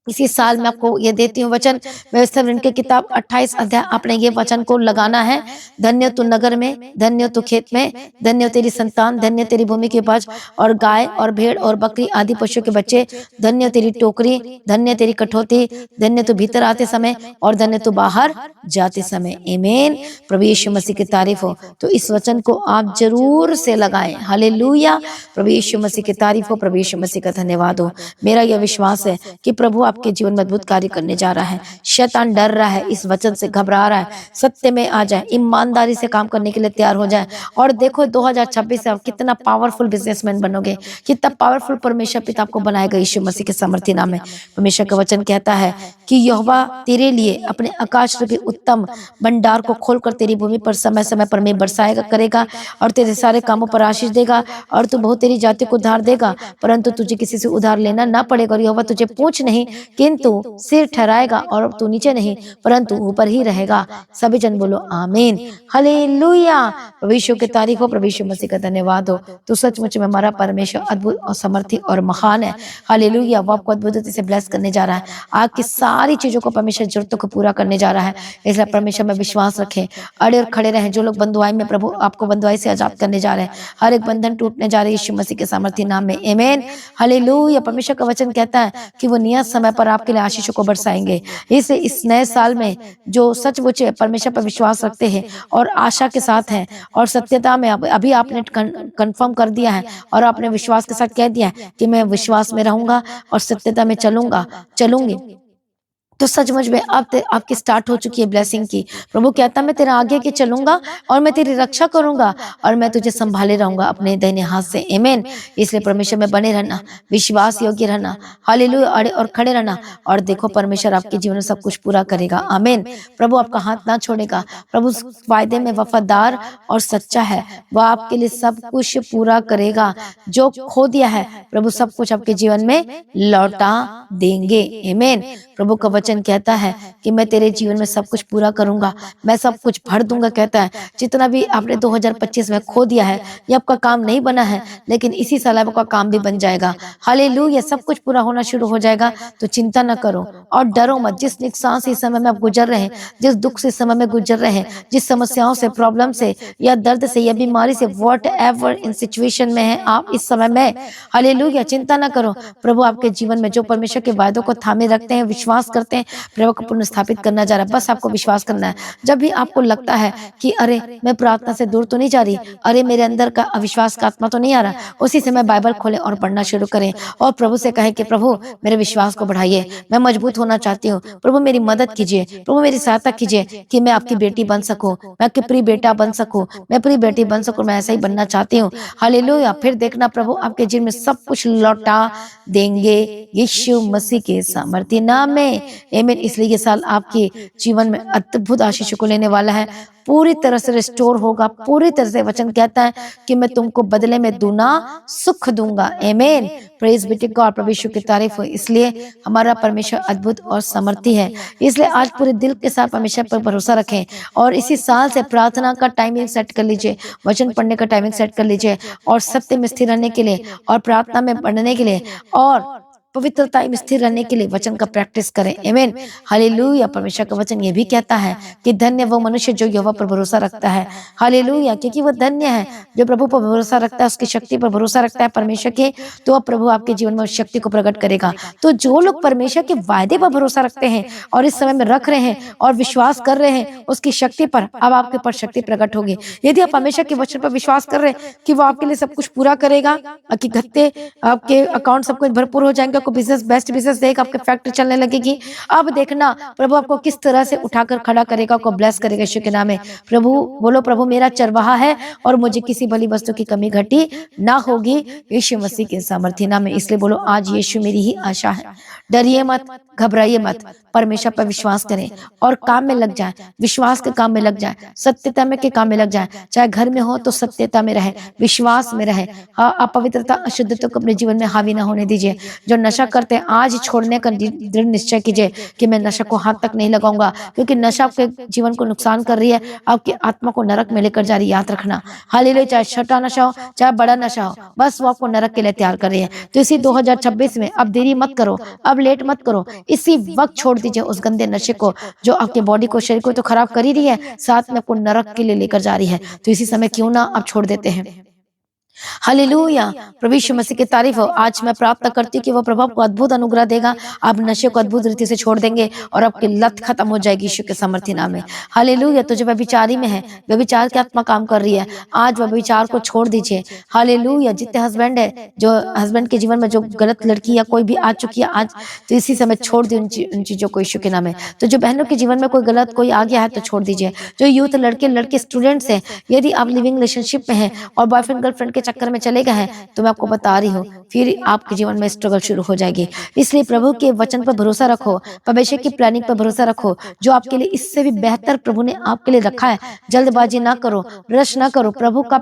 इसी साल मैं आपको ये देती हूँ वचन, व्यवस्था वृंद की किताब 28 अध्याय, आपने ये वचन को लगाना है। धन्य तू नगर में, धन्य तू खेत में, धन्य तेरी संतान, धन्य तेरी भूमि की उपज और गाय और भेड़ और बकरी आदि पशु के बच्चे, धन्य तेरी टोकरी, धन्य तेरी कठौती, धन्य तू भीतर आते समय और धन्य तू बाहर जाते समय। आमीन। प्रभु यीशु मसीह की तारीफ हो। तो इस वचन को आप जरूर से लगाएं। हालेलुया। प्रभु यीशु मसीह की तारीफ हो, प्रभु यीशु मसीह का धन्यवाद हो। मेरा यह विश्वास है कि प्रभु आपके जीवन में अद्भुत कार्य करने जा रहा है। शैतान डर रहा है, इस वचन से घबरा रहा है। सत्य में आ जाए, ईमानदारी से काम करने के लिए तैयार हो जाए। और देखो 2026 से आप कितना पावरफुल बिजनेसमैन बनोगे, कितना पावरफुल परमेश्वर पिता आपको बनाएगा यीशु मसीह के सामर्थ्य नाम में। परमेश्वर का वचन कहता है कि यहोवा तेरे लिए अपने आकाश के उत्तम भंडार को खोलकर तेरी भूमि पर समय समय पर मेघ बरसाएगा करेगा और तेरे सारे कामों पर आशीष देगा। और तू बहुत तेरी जाति को उधार देगा, परंतु तुझे किसी से उधार लेना ना पड़ेगा। और यहोवा तुझे पूछ नहीं किंतु सिर ठहराएगा, और तू नीचे नहीं परंतु ऊपर ही रहेगा। सभी जन बोलो आमीन। हालेलुया। प्रभु यीशु की तारीफ हो, प्रभु यीशु मसीह का धन्यवाद हो। तो सचमुच में हमारा परमेश्वर अद्भुत और समर्थी और महान है। हालेलुया। वो आपको अद्भुत से ब्लेस करने जा रहा है। आपकी सारी चीजों को परमेश्वर जरूरतों को पूरा करने जा रहा है। इसलिए परमेश्वर में विश्वास रखें, अड़े और खड़े रहें। जो लोग बंधुआई में, प्रभु आपको बंधुआई से आजाद करने जा रहे हैं। हर एक बंधन टूटने जा रही है यीशु मसीह के सामर्थ्य नाम में। आमीन। हालेलुया। परमेश्वर का वचन कहता है कि वो नियत समय पर आपके लिए आशीषों को बरसाएंगे। इसलिए इस नए साल में जो सचमुच परमेश्वर पर विश्वास रखते हैं और आशा के साथ हैं और सत्यता में, अभी आपने कंफर्म कर दिया है और आपने विश्वास के साथ कह दिया है कि मैं विश्वास में रहूंगा और सत्यता में चलूंगी, तो सचमुच में अब आपकी स्टार्ट हो चुकी है ब्लेसिंग की। प्रभु कहता है मैं तेरा आगे के चलूंगा और मैं तेरी रक्षा करूंगा और मैं तुझे संभाले रहूंगा अपने दाहिने हाथ से। आमीन। इसलिए परमेश्वर में बने रहना, विश्वास योग्य रहना, हालेलुया, अड़े और खड़े रहना। और देखो परमेश्वर आपके जीवन में सब कुछ पूरा करेगा। आमीन। प्रभु आपका हाथ ना छोड़ेगा। प्रभु वायदे में वफादार और सच्चा है, वह आपके लिए सब कुछ पूरा करेगा। जो खो दिया है प्रभु सब कुछ आपके जीवन में लौटा देंगे। आमीन। प्रभु का वचन कहता है कि मैं तेरे जीवन में सब कुछ पूरा करूंगा, मैं सब कुछ भर दूंगा। कहता है जितना भी आपने 2025 में खो दिया है, ये आपका काम नहीं बना है, लेकिन इसी साल आपका काम भी बन जाएगा। हालेलुया। सब कुछ पूरा होना शुरू हो जाएगा। तो चिंता न करो और डरो मत। जिस नुकसान से इस समय में आप गुजर रहे हैं, जिस दुख से इस समय में गुजर रहे हैं, जिस समस्याओं से, प्रॉब्लम से या दर्द से या बीमारी से, वॉट एवर इन सिचुएशन में है आप इस समय में, हालेलुया, चिंता न करो। प्रभु आपके जीवन में जो परमेश्वर के वायदों को थामे रखते हैं, विश्वास करते हैं, हैं, प्रभु को पुनः स्थापित करना जा रहा है। बस आपको विश्वास करना है। जब भी आपको लगता है कि अरे मैं प्रार्थना से दूर तो नहीं जा रही, अरे मेरे अंदर का अविश्वास का आत्मा तो नहीं आ रहा, उसी समय बाइबल खोलें और पढ़ना शुरू करें और प्रभु से कहें कि प्रभु मेरे विश्वास को बढ़ाइए, मैं मजबूत होना चाहती हूँ, प्रभु मेरी मदद कीजिए, प्रभु मेरी सहायता कीजिए कि मैं आपकी बेटी बन सकूं, मैं आपकी प्रिय बेटा बन सकूं, मैं प्रिय बेटी बन सकूं, मैं ऐसा ही बनना चाहती हूँ। हालेलुया। फिर देखना प्रभु आपके जीवन में सब कुछ लौटा देंगे यीशु मसीह के सामर्थ्य नाम में। आमीन। इसलिए ये साल आपके जीवन में अद्भुत आशीषों को लेने वाला है, पूरी तरह से रिस्टोर होगा, पूरी तरह से। वचन कहता है कि मैं तुमको बदले में दूना सुख दूंगा। आमीन। Praise be to God. प्रभु यीशु की तारीफ हो। इसलिए हमारा परमेश्वर अद्भुत और समर्थी है। इसलिए आज पूरे दिल के साथ परमेश्वर पर भरोसा रखें और इसी साल से प्रार्थना का टाइमिंग सेट कर लीजिए, वचन पढ़ने का टाइमिंग सेट कर लीजिए और सत्य में स्थिर रहने के लिए और प्रार्थना में बढ़ने के लिए और पवित्रता में स्थिर रहने के लिए वचन का प्रैक्टिस करें। आमीन। हालेलुया। परमेश्वर का वचन ये भी कहता है कि धन्य वो मनुष्य जो यहोवा पर भरोसा रखता है। हालेलुया। क्योंकि वो धन्य है जो प्रभु पर भरोसा रखता है, उसकी शक्ति पर भरोसा रखता है परमेश्वर के, तो अब प्रभु आपके जीवन में उस शक्ति को प्रकट करेगा। तो जो लोग परमेश्वर के वायदे पर भरोसा रखते हैं और इस समय में रख रहे हैं और विश्वास कर रहे हैं उसकी शक्ति पर, अब आपके ऊपर शक्ति प्रकट होगी। यदि आप परमेश्वर के वचन पर विश्वास कर रहे हैं कि वो आपके लिए सब कुछ पूरा करेगा, कि गत्ते आपके अकाउंट सब कुछ भरपूर हो जाएंगे, आपको बिजनेस बेस्ट बिजनेस देगा, आपके फैक्ट्री चलने लगेगी। अब देखना प्रभु आपको किस तरह से उठाकर खड़ा करेगा, आपको ब्लेस करेगा यीशु के नाम में। प्रभु बोलो, प्रभु मेरा चरवाहा है और मुझे किसी भली वस्तु की कमी घटी ना होगी यीशु मसीह के सामर्थ्य नाम में। इसलिए बोलो, आज यीशु मेरी ही आशा है। डरिए मत, घबराइए मत, परमेश्वर पर विश्वास करें और काम में लग जाए, विश्वास के काम में लग जाए, सत्यता में के काम में लग जाए। चाहे घर में हो तो सत्यता में रहे, विश्वास में रहे। अपवित्रता अशुद्धता को अपने जीवन में हावी ना होने दीजिए। जो नशा करते हैं आज छोड़ने का दृढ़ निश्चय कीजिए कि मैं नशा को हाथ तक नहीं लगाऊंगा, क्योंकि नशा आपके जीवन को नुकसान कर रही है, आपकी आत्मा को नरक में लेकर जा रही है। याद रखना। हालेलुया। चाहे छोटा नशा हो चाहे बड़ा नशा हो, बस वो आपको नरक के लिए तैयार कर रही है। तो इसी 2026 में अब देरी मत करो, अब लेट मत करो, इसी वक्त छोड़ दीजिए उस गंदे नशे को जो आपके बॉडी को, शरीर को तो खराब कर ही रही है, साथ में आपको नरक के लिए लेकर जा रही है। तो इसी समय क्यों ना आप छोड़ देते हैं। हालेलुया। प्रभु यीशु मसीह की तारीफ हो। आज मैं प्रार्थना करती हूँ कि वो प्रभु आपको अद्भुत अनुग्रह देगा, आप नशे को अद्भुत रीति से छोड़ देंगे और आपकी लत खत्म हो जाएगी यीशु के सामर्थ्य नाम में। हालेलुया। तो जो व्यभिचारी में है, व्यभिचार की आत्मा काम कर रही है, आज व्यभिचार को छोड़ दीजिए। हालेलुया। जितने हस्बैंड है, जो हस्बैंड के जीवन में जो गलत लड़की या कोई भी आ चुकी है आज, तो इसी समय छोड़ दी उन चीजों को यीशु के नाम में। तो जो बहनों के जीवन में कोई गलत कोई आ गया है तो छोड़ दीजिए। जो यूथ लड़के लड़के स्टूडेंट्स हैं, यदि आप लिविंग रिलेशनशिप में हैं और बॉयफ्रेंड गर्लफ्रेंड के चक्कर में चले गए हैं, तो मैं आपको बता रही हूँ फिर आपके जीवन में स्ट्रगल शुरू हो जाएगी। इसलिए प्रभु के वचन पर भरोसा रखो, परमेश्वर की प्लानिंग पर भरोसा रखो, जो आपके लिए इससे भी बेहतर प्रभु ने आपके लिए रखा है। जल्दबाजी ना करो, रश ना करो। प्रभु का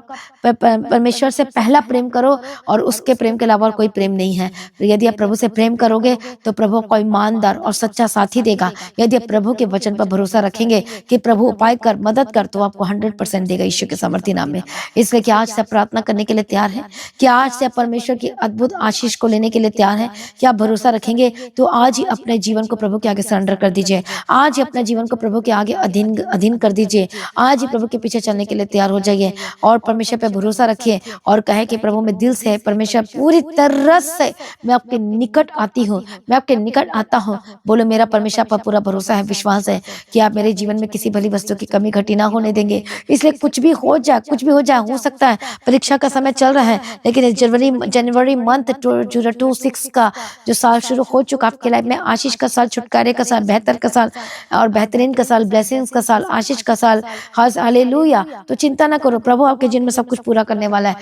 परमेश्वर से पहला प्रेम करो और उसके प्रेम के अलावा कोई प्रेम नहीं है। यदि आप प्रभु से प्रेम करोगे तो प्रभु को ईमानदार और सच्चा साथी देगा। यदि आप प्रभु के वचन पर भरोसा रखेंगे कि प्रभु उपाय कर, मदद कर, तो आपको 100% देगा यीशु के सामर्थ्य नाम में। इसलिए कि आज से प्रार्थना करने के लिए तैयार है, कि आज से परमेश्वर की अद्भुत आशीष को लेने के लिए तैयार है, कि आप भरोसा रखेंगे तो आज ही अपने जीवन को प्रभु के आगे सरेंडर कर दीजिए। आज ही अपने जीवन को प्रभु के आगे अधीन कर दीजिए। आज ही प्रभु के पीछे चलने के लिए तैयार हो जाइए और परमेश्वर पे भरोसा रखिए और कहे कि प्रभु मैं दिल से, परमेश्वर पूरी तरह से मैं आपके निकट आती हूँ, मैं आपके निकट आता हूँ। बोलो, मेरा परमेश्वर पर पूरा भरोसा है, विश्वास है कि आप मेरे जीवन में किसी भली वस्तु की कमी घटी ना होने देंगे। इसलिए कुछ भी हो जाए, कुछ भी हो जाए, हो सकता है परीक्षा का समय चल रहा है, लेकिन जनवरी मंथ 2026 का जो साल शुरू हो चुका आपके लाइफ में, आशीष का साल, छुटकारे का साल, बेहतर का साल और बेहतरीन का साल, ब्लेसिंग्स का साल, आशीष का साल। हालेलुया। तो चिंता ना करो, प्रभु आपके जीवन में सब कुछ पूरा करने वाला है।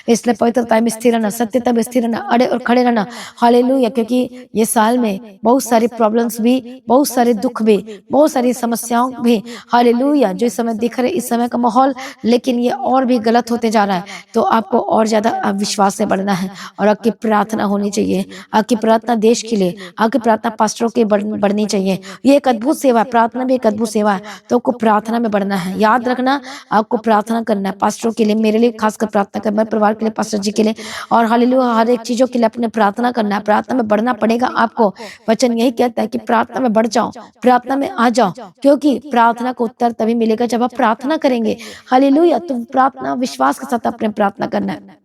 इसलिए पवित्रता में स्थिर रहना, सत्यता में स्थिर रहना, अड़े और खड़े रहना। हालेलुया। क्योंकि ये साल में बहुत सारी प्रॉब्लम्स भी, बहुत सारे दुख भी, बहुत सारी समस्याओं भी, हालेलुया, जो इस समय दिख रहे, इस समय का माहौल, लेकिन ये और भी गलत होते जा रहा है। तो आपको और ज्यादा विश्वास से बढ़ना है और आपकी प्रार्थना होनी चाहिए, आपकी प्रार्थना देश के लिए, आपकी प्रार्थना पास्टरों की बढ़नी चाहिए। ये एक अद्भुत सेवा है, प्रार्थना भी एक अद्भुत सेवा है। तो आपको प्रार्थना में बढ़ना है। याद रखना, आपको प्रार्थना करना है पास्टरों के लिए, मेरे लिए खासकर प्रार्थना करना, मेरे परिवार के लिए, पास्टर जी के लिए, और हालेलुया हर एक चीजों के लिए अपने प्रार्थना करना है। प्रार्थना में बढ़ना पड़ेगा आपको। वचन यही कहता है कि प्रार्थना में बढ़ जाओ, प्रार्थना में आ जाओ, क्योंकि प्रार्थना को उत्तर तभी मिलेगा जब आप प्रार्थना करेंगे। हालेलुया। तो प्रार्थना विश्वास के साथ अपने प्रार्थना करना है।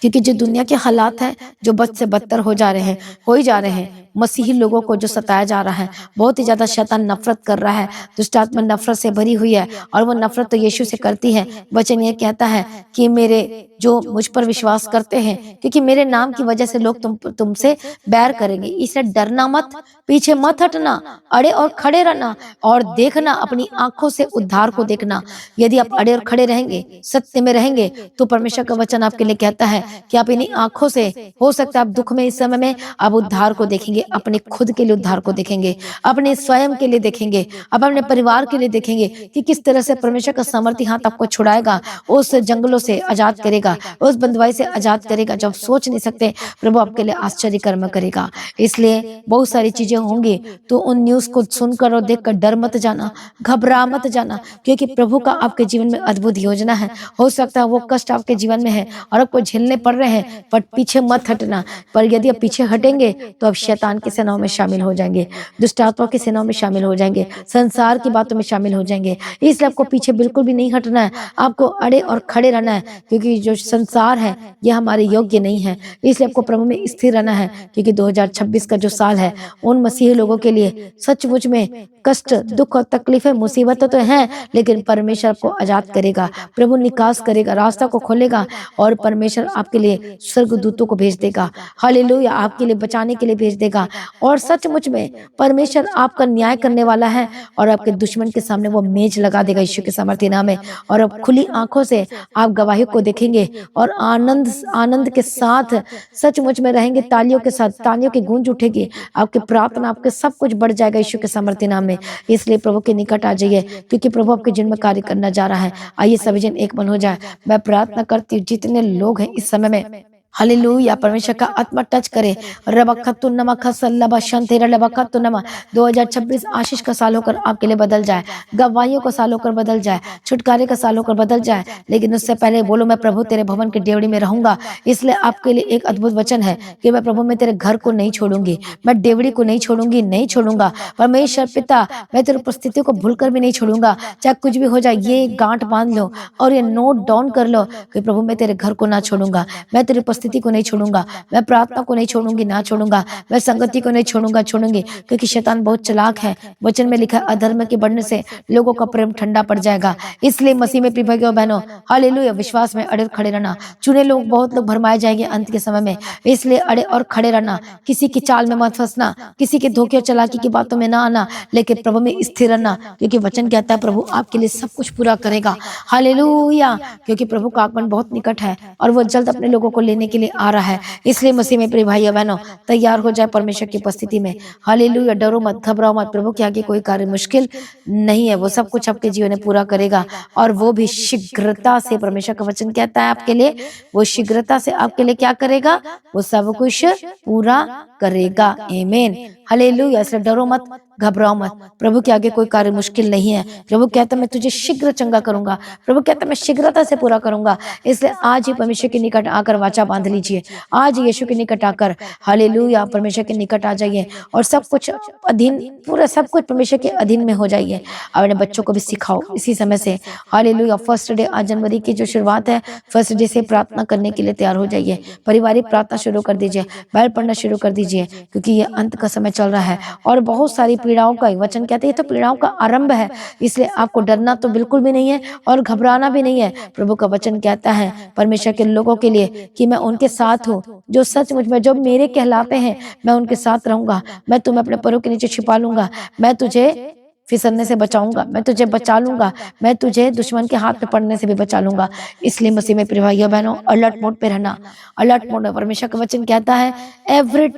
क्योंकि जो दुनिया के हालात हैं, जो बद से बदतर हो जा रहे हैं, हो ही जा रहे हैं। मसीही लोगों को जो सताया जा रहा है, बहुत ही ज़्यादा शैतान नफ़रत कर रहा है, दुष्ट आत्मा नफ़रत से भरी हुई है और वो नफ़रत तो यीशु से करती है। वचन ये कहता है कि मेरे जो मुझ पर विश्वास करते हैं, क्योंकि मेरे नाम की वजह से लोग तुमसे बैर करेंगे, इसलिए डरना मत, पीछे मत हटना, अड़े और खड़े रहना और देखना, अपनी आँखों से उद्धार को देखना। यदि आप अड़े और खड़े रहेंगे, सत्य में रहेंगे, तो परमेश्वर का वचन आपके लिए कहता है कि आप इन्हीं आँखों से, हो सकता है आप दुःख में इस समय में आप उद्धार को देखेंगे, अपने खुद के लिए उद्धार को देखेंगे, अपने स्वयं के लिए देखेंगे, अब अपने परिवार के लिए देखेंगे कि किस तरह से परमेश्वर का सामर्थ्य हाथ आपको छुड़ाएगा, उस जंगलों से आजाद करेगा, उस बंधुआई से आजाद करेगा जो आप सोच नहीं सकते। प्रभु आपके लिए आश्चर्य कर्म करेगा। इसलिए बहुत सारी चीजें होंगी, तो उन न्यूज को सुनकर और देखकर डर मत जाना, घबरा मत जाना, क्योंकि प्रभु का आपके जीवन में अद्भुत योजना है। हो सकता है वो कष्ट आपके जीवन में है और आपको झेलने पड़ रहे हैं, पर पीछे मत हटना। पर यदि आप पीछे हटेंगे तो आप शैतान की सेनाओं में शामिल हो जाएंगे, दुष्ट आत्मा की सेनाओं में शामिल हो जाएंगे, संसार की बातों में शामिल हो जाएंगे। इसलिए आपको पीछे बिल्कुल भी नहीं हटना है, आपको अड़े और खड़े रहना है, क्योंकि जो संसार है ये हमारे योग्य नहीं है। इसलिए आपको प्रभु में स्थिर रहना है, क्योंकि 2026 का जो साल है उन मसीही लोगों के लिए सचमुच में कष्ट, दुख और तकलीफें, मुसीबतें तो हैं, लेकिन परमेश्वर आपको आजाद करेगा, प्रभु निकास करेगा, रास्ता को खोलेगा और परमेश्वर आपके लिए स्वर्गदूतों को भेज देगा। हालेलुया, आपके लिए बचाने के लिए भेज देगा। और सचमुच में परमेश्वर आपका न्याय करने वाला है और आपके दुश्मन के सामने वो मेज लगा देगा यीशु के सामर्थ्य नाम में। और अब खुली आंखों से आप गवाही को देखेंगे और आनंद आनंद के साथ सचमुच में रहेंगे, तालियों के साथ, तालियों की गूंज उठेगी, आपके प्रार्थना, आपके सब कुछ बढ़ जाएगा यीशु के सामर्थ्य नाम में। इसलिए प्रभु के निकट आ जाइए, क्योंकि प्रभु आपके जीवन में कार्य करना जा रहा है। आइए सभी जन एक मन हो जाए। मैं प्रार्थना करती हूँ जितने लोग हैं इस समय में, हालेलुया, परमेश्वर का आत्मा टच करे। रबखतु नमक सल्लबा शंतेरा रबखतु नमा 2026 आशीष का साल होकर आपके लिए बदल जाए, गवाहियों का साल होकर बदल जाए, छुटकारे का साल होकर बदल जाए। लेकिन उससे पहले बोलो, मैं प्रभु तेरे भवन के डेवड़ी में रहूंगा। इसलिए आपके लिए एक अद्भुत वचन है कि मैं प्रभु में तेरे घर को नहीं छोड़ूंगी, मैं डेवड़ी को नहीं छोड़ूंगी, नहीं छोड़ूंगा। परमेश्वर पिता, मैं तेरी उपस्थिति को भूलकर भी नहीं छोड़ूंगा, चाहे कुछ भी हो जाए। ये गांठ बांध लो और ये नोट डाउन कर लो कि प्रभु मैं तेरे घर को ना छोड़ूंगा, मैं तेरी उपस्थिति को नहीं छोड़ूंगा, मैं प्रार्थना को नहीं छोड़ूंगी, ना छोड़ूंगा, मैं संगति को नहीं छोड़ूंगी, क्योंकि शैतान बहुत चालाक है। वचन में लिखा है अधर्म के बढ़ने से लोगों का प्रेम ठंडा पड़ जाएगा। इसलिए मसीह में प्रिय भाइयों बहनों, हालेलुया, विश्वास में अड़े खड़े रहना। चुने लोग, बहुत लोग भरमाए जाएंगे अंत के समय में, इसलिए अड़े और खड़े रहना, किसी की चाल में मत फंसना, किसी के धोखे और चालाकी की बातों में ना आना, लेकिन प्रभु में स्थिर रहना, क्योंकि वचन कहता है प्रभु आपके लिए सब कुछ पूरा करेगा। हालेलुया, क्योंकि प्रभु का आगमन बहुत निकट है और वो जल्द अपने लोगों को लेने के लिए आ रहा है। इसलिए मसीह में प्रिय भाइयों बहनों, तैयार हो जाए परमेश्वर की उपस्थिति में। हालेलुया, डरो मत, घबराओ मत, प्रभु के आगे कोई कार्य मुश्किल नहीं है। वो सब कुछ आपके जीवन में पूरा करेगा और वो भी शीघ्रता से। परमेश्वर का वचन कहता है आपके लिए वो शीघ्रता से आपके लिए क्या करेगा, वो सब कुछ पूरा करेगा। आमीन, हालेलुया। इसलिए डरो मत, घबराओ मत, प्रभु के आगे कोई कार्य मुश्किल नहीं है। प्रभु कहता है मैं तुझे शीघ्र चंगा करूंगा, प्रभु कहता है मैं शीघ्रता से पूरा करूंगा। इसलिए आज ही परमेश्वर के निकट आकर वाचा बांध लीजिए, आज यीशु के निकट आकर, हालेलुया, परमेश्वर के निकट आ जाइए और सब कुछ अधीन, पूरा सब कुछ परमेश्वर के अधीन में हो जाइए। अपने बच्चों को भी सिखाओ इसी समय से। हालेलुया, फर्स्ट डे आज जनवरी की जो शुरुआत है, फर्स्ट डे से प्रार्थना करने के लिए तैयार हो जाइए। पारिवारिक प्रार्थना शुरू कर दीजिए, बाइबल पढ़ना शुरू कर दीजिए, क्योंकि ये अंत का समय चल रहा है और बहुत सारी पीड़ाओं का, वचन कहते हैं तो पीड़ाओं का आरंभ है। इसलिए आपको डरना तो बिल्कुल भी नहीं है और घबराना भी नहीं है। प्रभु का वचन कहता है परमेश्वर के लोगों के लिए कि मैं उनके साथ हूँ, जो सचमुच में जो मेरे कहलाते हैं, मैं उनके साथ रहूंगा, मैं तुम्हें अपने पैरों के नीचे छिपा लूंगा, मैं तुझे फिसलने से बचाऊंगा, मैं तुझे बचा लूंगा, मैं तुझे दुश्मन के हाथ में पड़ने से भी बचा लूंगा। इसलिए मसीह में प्रिय भाइयों बहनों, अलर्ट मोड पे रहना, अलर्ट मोड में। परमेश्वर का वचन कहता है एवरी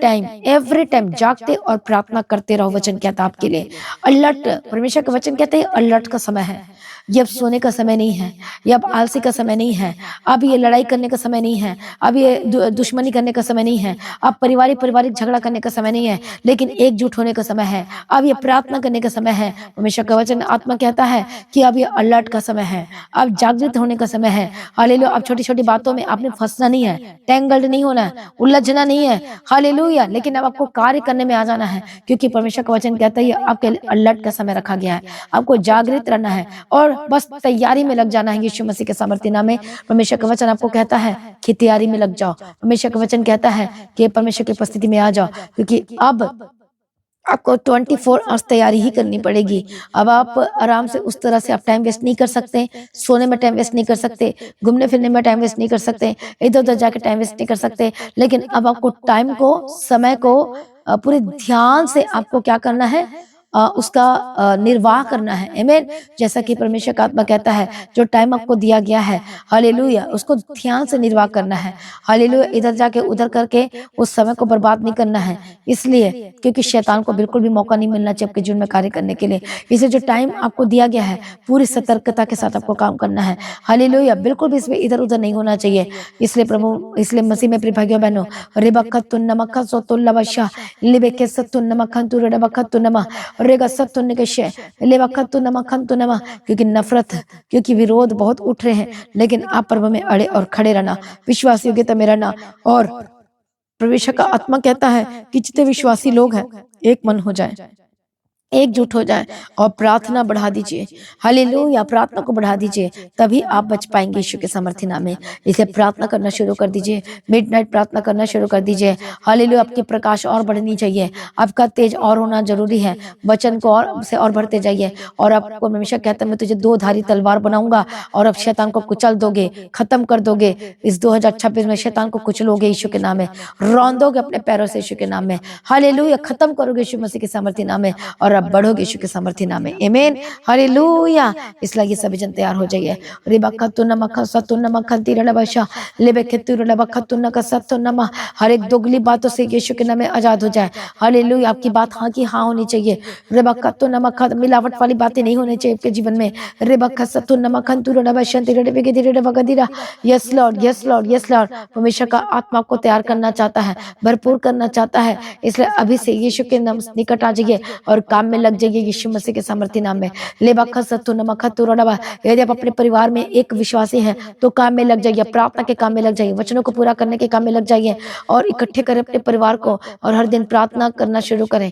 टाइम जागते और प्रार्थना करते रहो। वचन कहता है आपके लिए अलर्ट, परमेश्वर का वचन कहता है अलर्ट का समय है। ये अब सोने का समय नहीं है, ये अब आलसी का समय नहीं है, अब ये लड़ाई करने का समय नहीं है, अब ये दुश्मनी करने का समय नहीं है, अब पारिवारिक झगड़ा करने का समय नहीं है, लेकिन एकजुट होने का समय है। अब ये प्रार्थना करने का समय है। परमेश्वर का वचन आत्मा कहता है कि अब ये अलर्ट का समय है, अब जागृत होने का समय है। हालेलुया, अब छोटी छोटी बातों में आपने फंसना नहीं है, टेंगल्ड नहीं होना है, उलझना नहीं है। हालेलुया, लेकिन अब आपको कार्य करने में आ जाना है, क्योंकि परमेश्वर का वचन कहता है आपके लिए अलर्ट का समय रखा गया है। आपको जागृत रहना है और बस तैयारी में लग जाना है यीशु मसीह के सामर्थ्य नाम में। परमेश्वर का वचन आपको कहता है कि तैयारी में लग जाओ। परमेश्वर का वचन कहता है कि परमेश्वर की उपस्थिति में आ जाओ, क्योंकि अब आपको 24 आवर्स तैयारी ही करनी पड़ेगी। अब आप आराम से उस तरह से आप टाइम वेस्ट नहीं कर सकते, सोने में टाइम वेस्ट नहीं कर सकते, घूमने फिरने में टाइम वेस्ट नहीं कर सकते, इधर उधर जाके टाइम वेस्ट नहीं कर सकते। लेकिन अब आपको टाइम को, समय को पूरे ध्यान से आपको क्या करना है, उसका निर्वाह करना है। आमीन। जैसा कि परमेश्वर का आत्मा कहता है, जो टाइम आपको दिया गया है, हालेलुया, उसको ध्यान से निर्वाह करना है। हालेलुया, इधर जाके उधर करके उस समय को बर्बाद नहीं करना है। इसलिए क्योंकि शैतान को बिल्कुल भी मौका नहीं मिलना चाहिए आपके जीवन में कार्य करने के लिए। इसलिए जो टाइम आपको दिया गया है, पूरी सतर्कता के साथ आपको काम करना है। हालेलुया, बिल्कुल भी इसमें इधर उधर नहीं होना चाहिए। इसलिए मसीह में प्रिय भाइयों बहनों, रिबक्कतुन नमक्खसोतुल लबशा लिबेकेसतुन नमक्खंतुर रबक्कतुन नम रेगा सत्तुन के शे लेबक्कतुन नमक्खंतुन नम। क्योंकि नफरत, क्योंकि विरोध बहुत उठ रहे हैं, लेकिन आप प्रभु में अड़े और खड़े रहना, विश्वास योग्यता में रहना। और परमेश्वर का आत्मा कहता है कि जितने विश्वासी लोग हैं, एक मन हो जाए, एकजुट हो जाए और प्रार्थना बढ़ा दीजिए। हालेलुया, प्रार्थना को बढ़ा दीजिए, तभी आप बच पाएंगे यीशु के सामर्थ्य नाम में। इसलिए प्रार्थना करना शुरू कर दीजिए, मिडनाइट प्रार्थना करना शुरू कर दीजिए। हालेलुया, आपकी प्रकाश और बढ़नी चाहिए, आपका तेज और होना जरूरी है। वचन को और बढ़ते जाइए। और आपको हमेशा कहता है, मैं तुझे दो धारी तलवार बनाऊंगा और अब शैतान को कुचल दोगे, खत्म कर दोगे। इस 2026 में शैतान को कुचलोगे यीशु के नाम में, रौंदोगे अपने पैरों से यीशु के नाम में। हालेलुया, खत्म करोगे यीशु मसीह के सामर्थ्य नाम में, और अब बढ़ोगे यीशु के सामर्थ्य नाम में। आमीन, हालेलुया। इसलिए ये सभी जन तैयार हो जाइए। हर एक दोगली बातों से यीशु के नाम में आजाद हो जाए। हालेलुया, आपकी बात हाँ की हाँ होनी चाहिए। मिलावट वाली बातें नहीं होनी चाहिए आपके जीवन में। Yes Lord, yes Lord, yes Lord. परमेश्वर का आत्मा को तैयार करना चाहता है, भरपूर करना चाहता है। इसलिए अभी से यीशु के नाम निकट आ जाइए और काम में लग जाइए यीशु मसीह के सामर्थ्य नाम में। यदि आप अपने परिवार में एक विश्वासी हैं तो काम में लग जाइए, प्रार्थना के काम में लग जाइए, वचनों को पूरा करने के काम में लग जाइए और इकट्ठे करें अपने परिवार को और हर दिन प्रार्थना करना शुरू करें।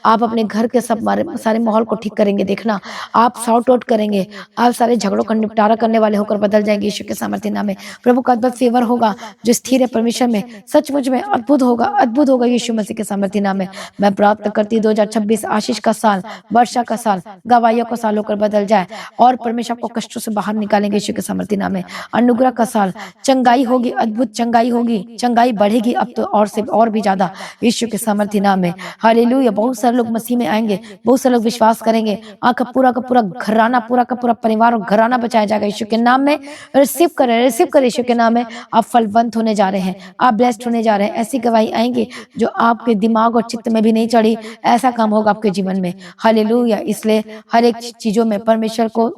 आप अपने घर के सब सारे माहौल को ठीक करेंगे, देखना आप शॉर्ट आउट करेंगे, आप सारे झगड़ों का निपटारा करने वाले होकर बदल जाएंगे यीशु के सामर्थ्य नाम में। प्रभु का अद्भुत फेवर होगा जो स्थिर है परमेश्वर में, सचमुच में अद्भुत होगा, अद्भुत होगा यीशु मसीह के सामर्थ्य नाम में। मैं प्रार्थना करती 2026 आशीष का साल, वर्षा का साल, गवाहियों का साल होकर बदल जाए और परमेश्वर को कष्टों से बाहर निकालेंगे यीशु के सामर्थ्य नाम में। अनुग्रह का साल, चंगाई होगी, अद्भुत चंगाई होगी, चंगाई बढ़ेगी अब तो और से और भी ज्यादा यीशु के सामर्थ्य नाम में। हालेलुया, बहुत सारे लोग मसीह में आएंगे, बहुत सारे लोग विश्वास करेंगे, आपका पूरा का पूरा घराना, पूरा का पूरा परिवार और घराना बचाया जाएगा यीशु के नाम में। रिसीव करें यीशु के नाम में। आप फलवंत होने जा रहे हैं, आप ब्लेस्ड होने जा रहे हैं। ऐसी गवाही आएंगी जो आपके दिमाग और चित्त में भी नहीं चढ़ी, ऐसा काम होगा आपके जीवन में। हालेलुया, इसलिए हर एक चीजों में परमेश्वर को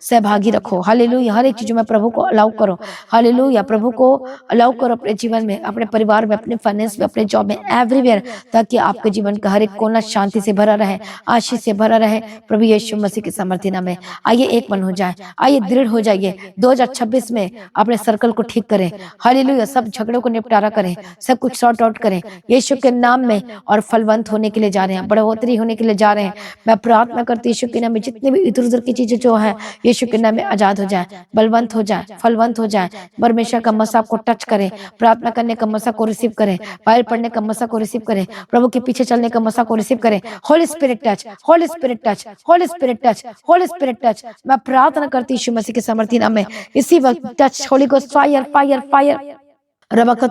सहभागी रखो। हालेलुया, हर एक चीजों में प्रभु को अलाउ करो। हालेलुया, प्रभु को अलाउ करो अपने जीवन में, अपने परिवार में, अपने फाइनेंस में, अपने जॉब में, एवरीवेयर, ताकि आपके जीवन का हर एक कोना शांति से भरा रहे, आशीष से भरा रहे प्रभु यीशु मसीह के सामर्थ्य नाम में। आइए एक मन हो जाए, आइए दृढ़ हो जाइए। 2026 में अपने सर्कल को ठीक करें। हालेलुया, सब झगड़ों को निपटारा करें, सब कुछ सॉर्ट आउट करें यीशु के नाम में और फलवंत होने के लिए जा रहे हैं, बढ़ोतरी होने के लिए जा रहे हैं। मैं प्रार्थना करती यीशु के नाम में जितने भी इधर उधर की चीजें जो है यीशु के नाम में आजाद हो जाए, बलवंत हो जाए, फलवंत हो जाए। परमेश्वर का मसा को टच करें, प्रार्थना करने का मसा को रिसीव करें, बाइबल पढ़ने का मसा को रिसीव करें, प्रभु के पीछे चलने का मसा को रिसीव करें। Holi spirit touch, Holi spirit touch, Holi spirit touch, Holi spirit touch. मैं प्रार्थना करती यीशु मसीह के सामर्थ्य नाम में इसी वक्त touch, Holi ghost fire fire fire. परमेश्वर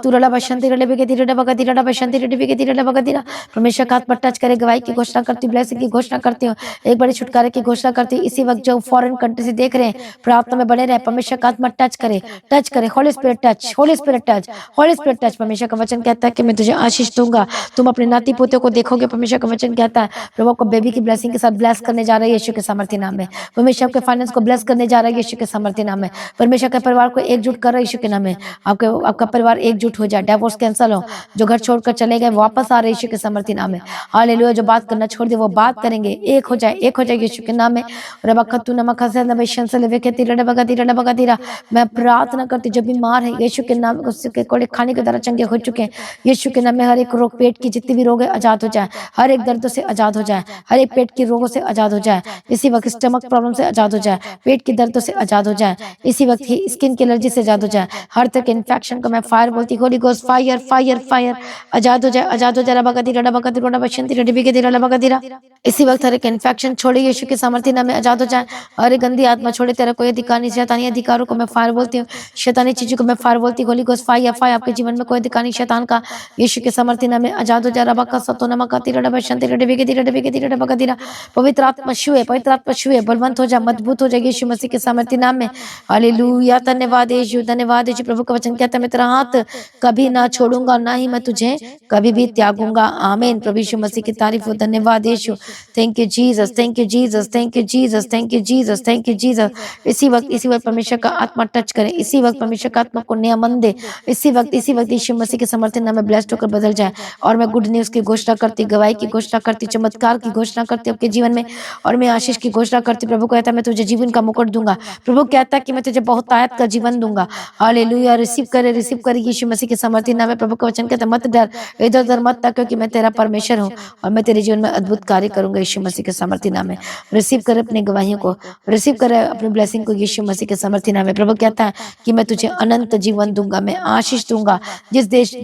का हाथ पर टच करे, गवाही की घोषणा करती हूँ, ब्लेसिंग की घोषणा करती हूँ, एक बड़े छुटकारे की घोषणा करती हूँ। इसी वक्त जो फॉरेन कंट्री से देख रहे हैं, प्रार्थना में बने रहे, परमेश्वर का हाथ पर टच करे, टच करे। Holi spirit touch, Holi spirit touch, Holi spirit touch. परमेश्वर का वचन कहता है कि मैं तुझे आशीष दूंगा, तुम अपने नाती पोते को देखोगे। परमेश्वर का वचन कहता है प्रभु को बेबी की ब्लेसिंग के साथ ब्लेस करने जा रहे हैं यीशु के सामर्थ्य नाम में। परमेश्वर के फाइनेंस को ब्लेस करने जा रहा है यीशु के सामर्थ्य नाम में। परमेश्वर के परिवार को एकजुट कर रहा है यीशु के नाम में। आपका परिवार एकजुट हो जाए, डिवोर्स कैंसल हो, जो घर छोड़कर चले गए वापस आ रहे यीशु के समर्थी नाम में। हालेलुया, जो बात करना छोड़ दे वो बात करेंगे, एक हो जाए, एक हो जाए यीशु के नाम में। रबकतु नमकसे नबेशन से लेवे के तीरा डबका तीरा। मैं प्रार्थना करती जो बीमार है यीशु के नाम में, उसके कोड़े खाने के द्वारा चंगे हो चुके हैं यीशु के नाम में। हर एक रोग, पेट की जितनी भी रोग है आजाद हो जाए, हर एक दर्द से आजाद हो जाए, हर एक पेट की रोगों से आजाद हो जाए, इसी वक्त स्टमक प्रॉब्लम से आजाद हो जाए, पेट की दर्दों से आजाद हो जाए, इसी वक्त ही स्किन की एलर्जी से आजाद हो जाए, हर तरह के इन्फेक्शन को मैं फायर बोलती, holy ghost fire fire fire, आजाद हो जाए, आजाद हो जाए। इसी वक्त हर एक इन्फेक्शन छोड़े यीशु के सामर्थ्य नाम में, आजाद हो जाए। हर एक गंदी आत्मा छोड़े, तेरा कोई अधिकार नहीं। शैतानी अधिकारों को मैं फायर बोलती हूँ, शैतानी चीजों को मैं फायर बोलती हूँ। होली गोस्ट फायर फायर, आपके जीवन में कोई अधिकार नहीं शैतान का, यीशु के सामर्थ्य नाम में, आजाद हो जाए। रबा का सतो नमा का तीरा डबा शंति डबे के तीरा डबे के तीरा डबा का तीरा। पवित्र आत्मा छुए, पवित्र आत्मा छुए, बलवंत हो जाए, मजबूत हो जाए यीशु मसीह के सामर्थ्य नाम में। हालेलुया, धन्यवाद यीशु, धन्यवाद यीशु। प्रभु का वचन कहता है मैं तेरा हाथ कभी ना छोड़ूंगा, ना ही मैं तुझे कभी भी त्यागूंगा। आमीन। प्रभु यीशु मसीह की तारीफ हो, धन्यवाद Yeshu. Thank you Jesus, thank you Jesus, thank you Jesus, thank you Jesus, thank you Jesus. इसी वक्त परमेश्वर का आत्मा टच करे, इसी वक्त परमेश्वर का आत्मा को नया मन दे, इसी वक्त यीशु मसीह के समर्थन नाम में ब्लेस्ड होकर बदल जाए। और मैं गुड न्यूज की घोषणा करती, गवाही की घोषणा करती, चमत्कार की घोषणा करती आपके जीवन में, और मैं आशीष की घोषणा करती। प्रभु कहता है मैं तुझे जीवन का मुकुट दूंगा, प्रभु कहता है कि मैं तुझे बहुतायत का जीवन दूंगा। हालेलुया, रिसीव करे यीशु मसीह के समर्थन नाम में। प्रभु का वचन कहता है मत डर, इधर उधर मत ताक, क्योंकि मैं तेरा परमेश्वर हूँ और मैं तेरे जीवन में अद्भुत कार्य करूंगा यीशु मसीह के समर्थन नाम में। रिसीव करे अपनी गवाहियों को, रिसीव करे अपनी ब्लेसिंग को यीशु मसीह के समर्थन नाम में। प्रभु कहता है कि मैं तुझे अनंत जीवन दूंगा, मैं आशीष दूंगा। जिस देश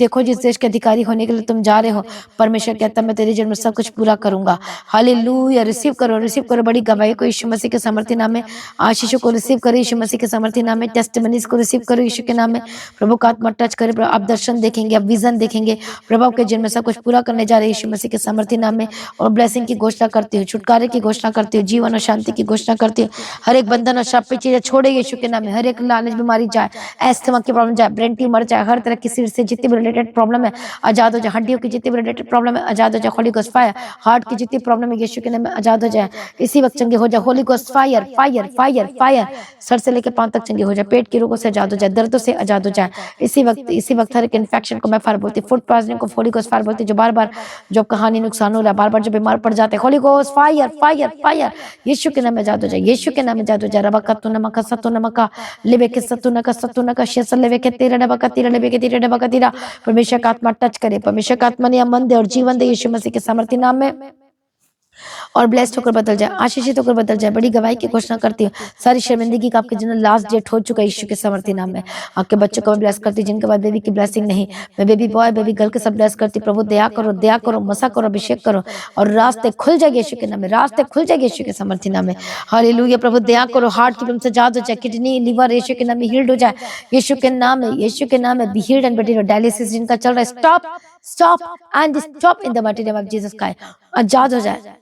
के अधिकारी होने के लिए तुम जा रहे हो, परमेश्वर कहता है मैं तेरे जीवन में सब कुछ पूरा करूंगा। हालेलुया, रिसीव करो बड़ी गवाही को यीशु मसीह के समर्थन नाम में। आशीषों को रिसीव करो यीशु मसीह के समर्थन नाम में। टेस्टिमनीज को रिसीव करो यीशु के नाम में। प्रभु का आत्मा टच करे, प्रभु आप दर्शन देखेंगे, आप विजन देखेंगे, प्रभु आपके जीवन में सब कुछ पूरा करने जा रहे हैं यीशु मसीह के समर्थन नाम में। और ब्लेसिंग की घोषणा करती हूँ, छुटकारे की घोषणा करती हूँ, जीवन और शांति की घोषणा करती हूँ। हर एक बंधन और शाप पे चीजें छोड़े यीशु के नाम में। हर एक लालच बीमारी जाए, एस्थमा की प्रॉब्लम जाए, ब्रेन ट्यूमर जाए, हर तरह की सिर से जितनी भी रिलेटेड प्रॉब्लम है आजाद हो जाए, हड्डियों की जितनी भी रिलेटेड प्रॉब्लम है आजाद हो जाए। होली गोस्ट फायर, हार्ट की जितनी प्रॉब्लम है यीशु के नाम में आजाद हो जाए, इसी वक्त चंगे हो जाए। Holi ghost fire fire fire fire, sir से लेकर पांव तक चंगे हो जाए, पेट के रोगों से आजाद हो जाए, दर्दों से आजाद हो जाए। इसी वक्त हर एक इन्फेक्शन को मैं फायर बोलती, फूड पॉइजनिंग को होली गोस्ट फायर बोलती, जो बार बार जो कहानी नुकसान हो रहा है, बार बार जो बीमार पड़ जाते हैं, holy ghost fire fire fire, Yeshu के नाम में आजाद हो जाए, यीशु के नाम में आजाद हो जाए। रबा कत्तु नमका सत्तु नमका लेवे के सत्तु नका शेसल लेवे के तेरा डबा का तीरा लेवे के तीरा डबा का तीरा। परमेश्वर का आत्मा टच करे, परमेश्वर का आत्मा ने मन दे और जीवन दे यीशु मसीह के सामर्थ्य नाम में, और ब्लेस्ड होकर बदल जाए, आशीषित होकर बदल जाए। बड़ी गवाही की घोषणा करती हूँ, सारी शर्मिंदगी का आपके जीवन लास्ट डेट हो चुका है यीशु के सामर्थ्य नाम में। आपके बच्चों को मैं ब्लेस करती, जिनके बाद बेबी की ब्लेसिंग नहीं, मैं बेबी बॉय बेबी गर्ल के सब ब्लेस करती। प्रभु दया करो, मसा करो, अभिषेक करो, और रास्ते खुल जाए यीशु के नाम में, रास्ते खुल जाए यीशु के सामर्थ्य नाम में। हालेलुया, प्रभु दया करो, हार्ट की प्रॉब्लम से आजाद हो जाए, किडनी लिवर यीशु के नाम में हील्ड हो जाए, यीशु के नाम में, यीशु के नाम में। Be healed and better, dialysis जिनका चल रहा है stop in the mighty name of Jesus Christ, आजाद हो जाए।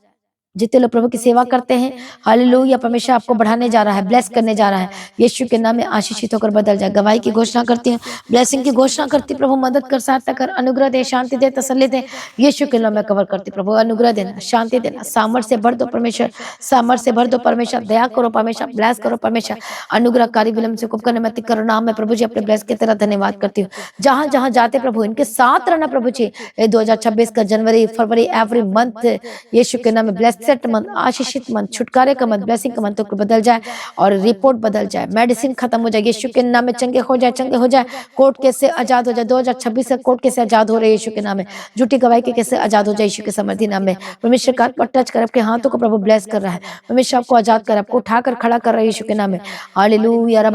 जितने लोग प्रभु की सेवा करते हैं, हालेलुया, परमेश्वर आपको बढ़ाने जा रहा है, ब्लेस करने जा रहा है, यीशु के नाम में आशीषित होकर बदल जाए। गवाही की घोषणा करती हूँ, ब्लेसिंग की घोषणा करती, प्रभु मदद कर, सहायता कर, अनुग्रह दे, शांति दे, तसल्ली दे, यीशु के नाम में कवर करती। प्रभु अनुग्रह देना, शांति देना, सामर्थ्य से भर दो परमेश्वर, सामर्थ्य से भर दो परमेश्वर, दया करो परमेश्वर, ब्लेस करो परमेश्वर, अनुग्रहकारी विलम्ब से कुपकर मत करो। नाम में प्रभु जी अपने ब्लेस की तरह धन्यवाद करती हूँ। जहां जहां जाते प्रभु इनके साथ रहना प्रभु जी। 2026 का जनवरी फरवरी एवरी मंथ यीशु के नाम में ब्लेस्ड मंथ, आशीषित मन, छुटकारे का मन, ब्लेसिंग का मन तो बदल जाए और रिपोर्ट बदल जाए, मेडिसिन खत्म हो जाए यीशु के नाम में, चंगे हो जाए, कोर्ट केस से आजाद हो जाए। 2026 से कोर्ट केस से आजाद हो रहे यीशु के नाम में, झूठी गवाही के केस से आजाद हो जाए यीशु के समर्थी नाम में। परमेश्वर का आत्मा टच कर, आपके हाथों को प्रभु ब्लेस कर रहा है, परमेश्वर आपको आजाद कर, आपको उठाकर खड़ा कर रहा है यीशु के नाम में। हालेलुया,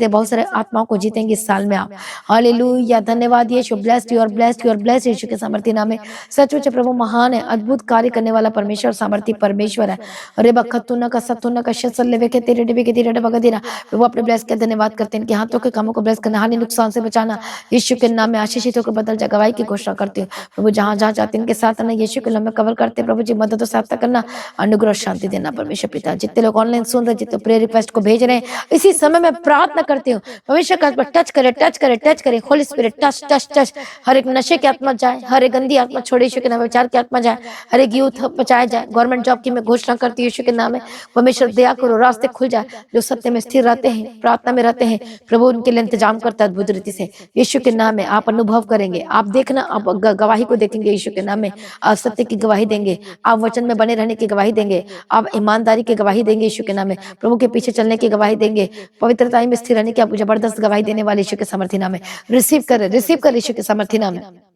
बहुत सारे आत्माओं को जीतेंगे इस साल में आप। हालेलुया, धन्यवाद यीशु, ब्लेस्ड यू और ब्लेस्ड यीशु के समर्थी नाम में। सचमुच प्रभु महान है, अद्भुत कार्य करने वाला परमेश्वर, सामर्थी परमेश्वर है। अरे बखतुना का सतुना का शसल लेवे के तेरे डिबे के तेरे डबा देना। प्रभु अपने ब्लेस के धन्यवाद करते हैं, इनके हाथों के कामों को ब्लेस करना, हानि नुकसान से बचाना, यीशु के नाम में आशीषित होकर बदल जाए। गवाही की घोषणा करती हूँ, प्रभु जहां जहां जाते हैं इनके साथ आना, यीशु के नाम में कवर करते, प्रभु जी मदद और सहायता करना, अनुग्रह शांति देना परमेश्वर पिता। जितने लोग ऑनलाइन सुन रहे, जितने प्रेयर रिक्वेस्ट को भेज रहे हैं, इसी समय में प्रार्थना करती हूँ, परमेश्वर का आत्मा टच करे, होली स्पिरिट टच, हर एक नशे की आत्मा जाए, हर एक गंदी आत्मा छोड़े यीशु के नाम में, विचार की आत्मा जाए, हर एक अनेक यूथ बचाए जाए। गवर्नमेंट जॉब की मैं घोषणा करती हूँ यीशु के नाम में। परमेश्वर दया करो, रास्ते खुल जाए। जो सत्य में स्थिर रहते हैं, प्रार्थना में रहते हैं, प्रभु उनके लिए इंतजाम करता है अद्भुत रीति से। यीशु के नाम में आप अनुभव करेंगे, आप देखना, आप गवाही को देखेंगे यीशु के नाम में। आप सत्य की गवाही देंगे, आप वचन में बने रहने की गवाही देंगे, आप ईमानदारी की गवाही देंगे यीशु के नाम में। प्रभु के पीछे चलने की गवाही देंगे, पवित्रता में स्थिर रहने की आपको जबरदस्त गवाही देने वाले यीशु के सामर्थी नाम में। रिसीव कर यीशु के सामर्थी नाम में।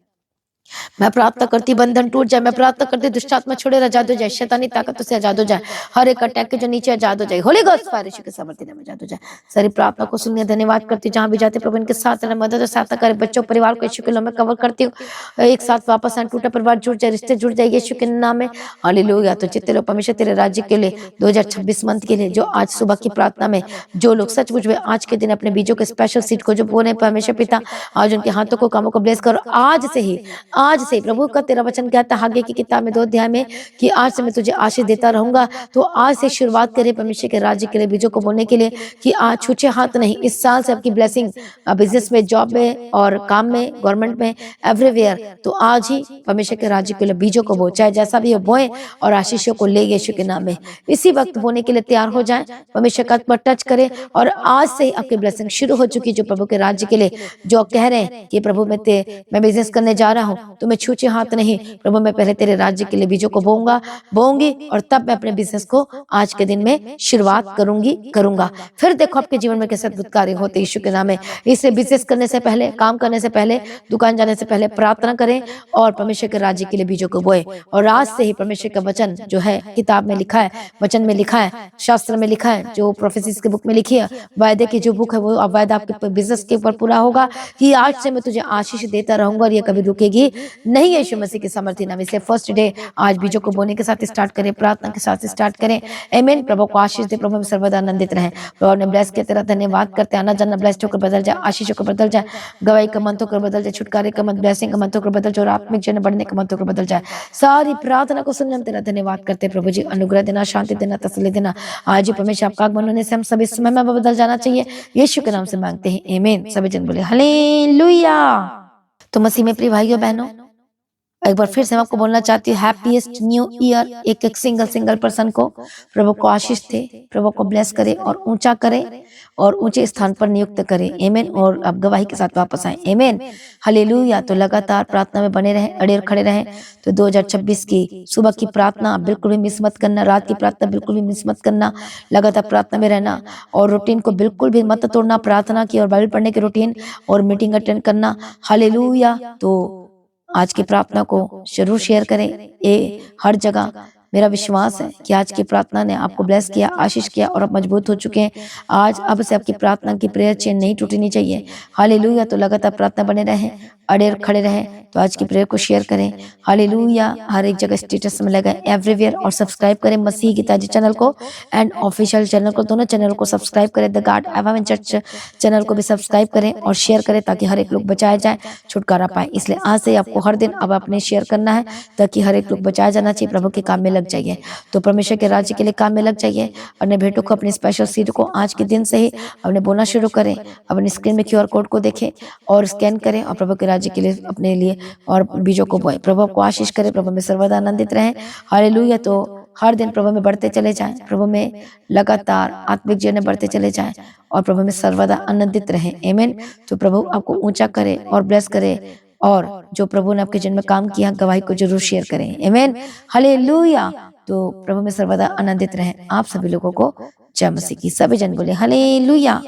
मैं प्रार्थना करती बंधन टूट जाए, मैं प्रार्थना करती दुष्टात्मा छोड़े आजाद हो जाए, शैतानी ताकतों से आजाद हो जाए, हर एक अटैक के जो नीचे आजाद हो जाए, होली गोस्ट फायर यीशु के सामर्थ्य में आजाद हो जाए। सारी प्रार्थना को सुनिए, धन्यवाद करती हूँ। जहां भी जाते प्रभु इनके साथ रहना, मदद और सहायता करे। बच्चों परिवार को यीशु के नाम में कवर करती हूँ। एक साथ वापस आए, टूटा परिवार जुड़ जाए, रिश्ते जुड़ जाए यीशु के नाम में। हालेलुया। तो जितने लोग परमेश्वर तेरे राज्य के लिए 2026 मंथ के लिए जो आज सुबह की प्रार्थना में जो लोग सचमुच में आज के दिन अपने बीजों के स्पेशल सीट को जो बोने परमेश्वर पिता आज उनके हाथों को कामों को ब्लेस करो। आज से प्रभु का तेरा वचन कहता है हागे की किताब में 2 अध्याय में कि आज से मैं तुझे आशीष देता रहूंगा। तो आज से शुरुआत करें परमेश्वर के राज्य के लिए बीजों को बोने के लिए कि आज छूछे हाथ नहीं, इस साल से आपकी ब्लेसिंग बिजनेस में, जॉब में और काम में, गवर्नमेंट में, एवरीवेयर। तो आज ही परमेश्वर के राज्य के लिए बीजों को बो, चाहे जैसा भी हो बोए और आशीषों को ले यीशु के नाम में। इसी वक्त बोने के लिए तैयार हो जाए, परमेश्वर का पर टच करें और आज से आपकी ब्लेसिंग शुरू हो चुकी। जो प्रभु के राज्य के लिए जो कह रहे हैं कि प्रभु मैं बिजनेस करने जा रहा हूँ, तो मैं छूछे हाथ नहीं, प्रभु मैं पहले तेरे राज्य के लिए बीजों को बोऊंगी और तब मैं अपने बिजनेस को आज के दिन में शुरुआत करूंगा। फिर देखो आपके जीवन में कैसे अद्भुत कार्य होते यीशु के नाम में। इसलिए बिजनेस करने से पहले, काम करने से पहले, दुकान जाने से पहले प्रार्थना करें और परमेश्वर के राज्य के लिए बीजों को बोए। और आज से ही परमेश्वर का वचन जो है किताब में लिखा है, वचन में लिखा है, शास्त्र में लिखा है, जो प्रोफेसीज की बुक में लिखी है, वायदे की जो बुक है वो अब वायदा आपके बिजनेस के ऊपर पूरा होगा कि आज से मैं तुझे आशीष देता रहूंगा और ये कभी रुकेगी नहीं यीशु मसीह के सामर्थ्य नाम से। फर्स्ट डे आज बीजों को बोने के साथ स्टार्ट करें, प्रार्थना के साथ स्टार्ट करें। आमीन। प्रभु को आशीष दे, प्रभु में सर्वदा आनंदित रहे। प्रभु ने ब्लेस किया, तेरा धन्यवाद करते। आना जाना ब्लेस्ड होकर बदल जाए, आशीष होकर बदल जाए, गवाही का मंत्र होकर बदल जाए, छुटकारे का मंत्र, ब्लेसिंग का मंत्र होकर बदल जाए और आत्मिक जन बढ़ने का मंत्र होकर बदल जाए। सारी प्रार्थना को सुनने हम तेरा धन्यवाद करते। प्रभु जी अनुग्रह देना, शांति देना, तसल्ली देना। आज ही परमेश्वर आपका आगमन होने से हम सभी समय में बदल जाना चाहिए। यीशु के नाम से मांगते हैं, आमीन। सभी जन बोले हालेलुया। तो मसीह में प्रिय भाइयों बहनों, एक बार फिर से मैं आपको बोलना चाहती हूँ हैप्पीएस्ट न्यू ईयर। एक सिंगल पर्सन को प्रभु को आशीष दे, प्रभु को ब्लेस करे और ऊंचा करे और ऊंचे स्थान पर नियुक्त करे। आमीन। और अब गवाही के साथ वापस आए। आमीन। हालेलुया। तो लगातार प्रार्थना में बने रहें, अड़े और खड़े रहें। तो 2026 की सुबह की प्रार्थना बिल्कुल भी मिस मत करना, रात की प्रार्थना बिल्कुल भी मिस मत करना। लगातार प्रार्थना में रहना और रूटीन को बिल्कुल भी मत तोड़ना। प्रार्थना की और बाइबल पढ़ने की रूटीन और मीटिंग अटेंड करना। हालेलुया। तो आज की प्रार्थना को जरूर शेयर करें। ये हर जगह मेरा विश्वास है कि आज की प्रार्थना ने आपको ब्लेस किया, आशीष किया और आप मजबूत हो चुके हैं। आज अब से आपकी प्रार्थना की प्रेयर चेन नहीं टूटनी चाहिए। हालेलुया। तो लगातार प्रार्थना बने रहें, अड़े और खड़े रहें। तो आज की प्रेयर को शेयर करें। हालेलुया। हर एक जगह स्टेटस में लगाएं, एवरीवेयर, और सब्सक्राइब करें मसीह गीता जी चैनल को एंड ऑफिशियल चैनल को, दोनों चैनल को सब्सक्राइब करें। द गॉड एवं चर्च चैनल को भी सब्सक्राइब करें और शेयर करें ताकि हर एक लोग बचाया जाए, छुटकारा पाए। इसलिए आज से आपको हर दिन अब अपने शेयर करना है ताकि हर एक लोग बचाया जाना चाहिए। प्रभु के काम में लग जाइए। तो परमेश्वर के राज्य के लिए काम में लग जाइए। अपने भेंटों को, अपनी स्पेशल सीड को आज के दिन से ही अपने बोना शुरू करें। अपनी स्क्रीन में QR कोड को देखें और स्कैन करें और प्रभु के राज्य के लिए अपने लिए और बीजों को बोएं। प्रभु को आशीष करें, प्रभु में सर्वदा आनंदित रहें। हालेलुया। तो हर दिन प्रभु में बढ़ते चले जाएं, प्रभु में लगातार आत्मिक जीवन में बढ़ते चले जाएं और प्रभु में सर्वदा आनंदित रहें। आमीन। तो प्रभु आपको ऊंचा करे और ब्लेस करे और जो प्रभु ने आपके जन्म में काम किया गवाही को जरूर शेयर करें। आमीन। हालेलुया। तो प्रभु में सर्वदा आनंदित रहें। आप सभी लोगों को जय मसीह की। सभी जन बोले हालेलुया।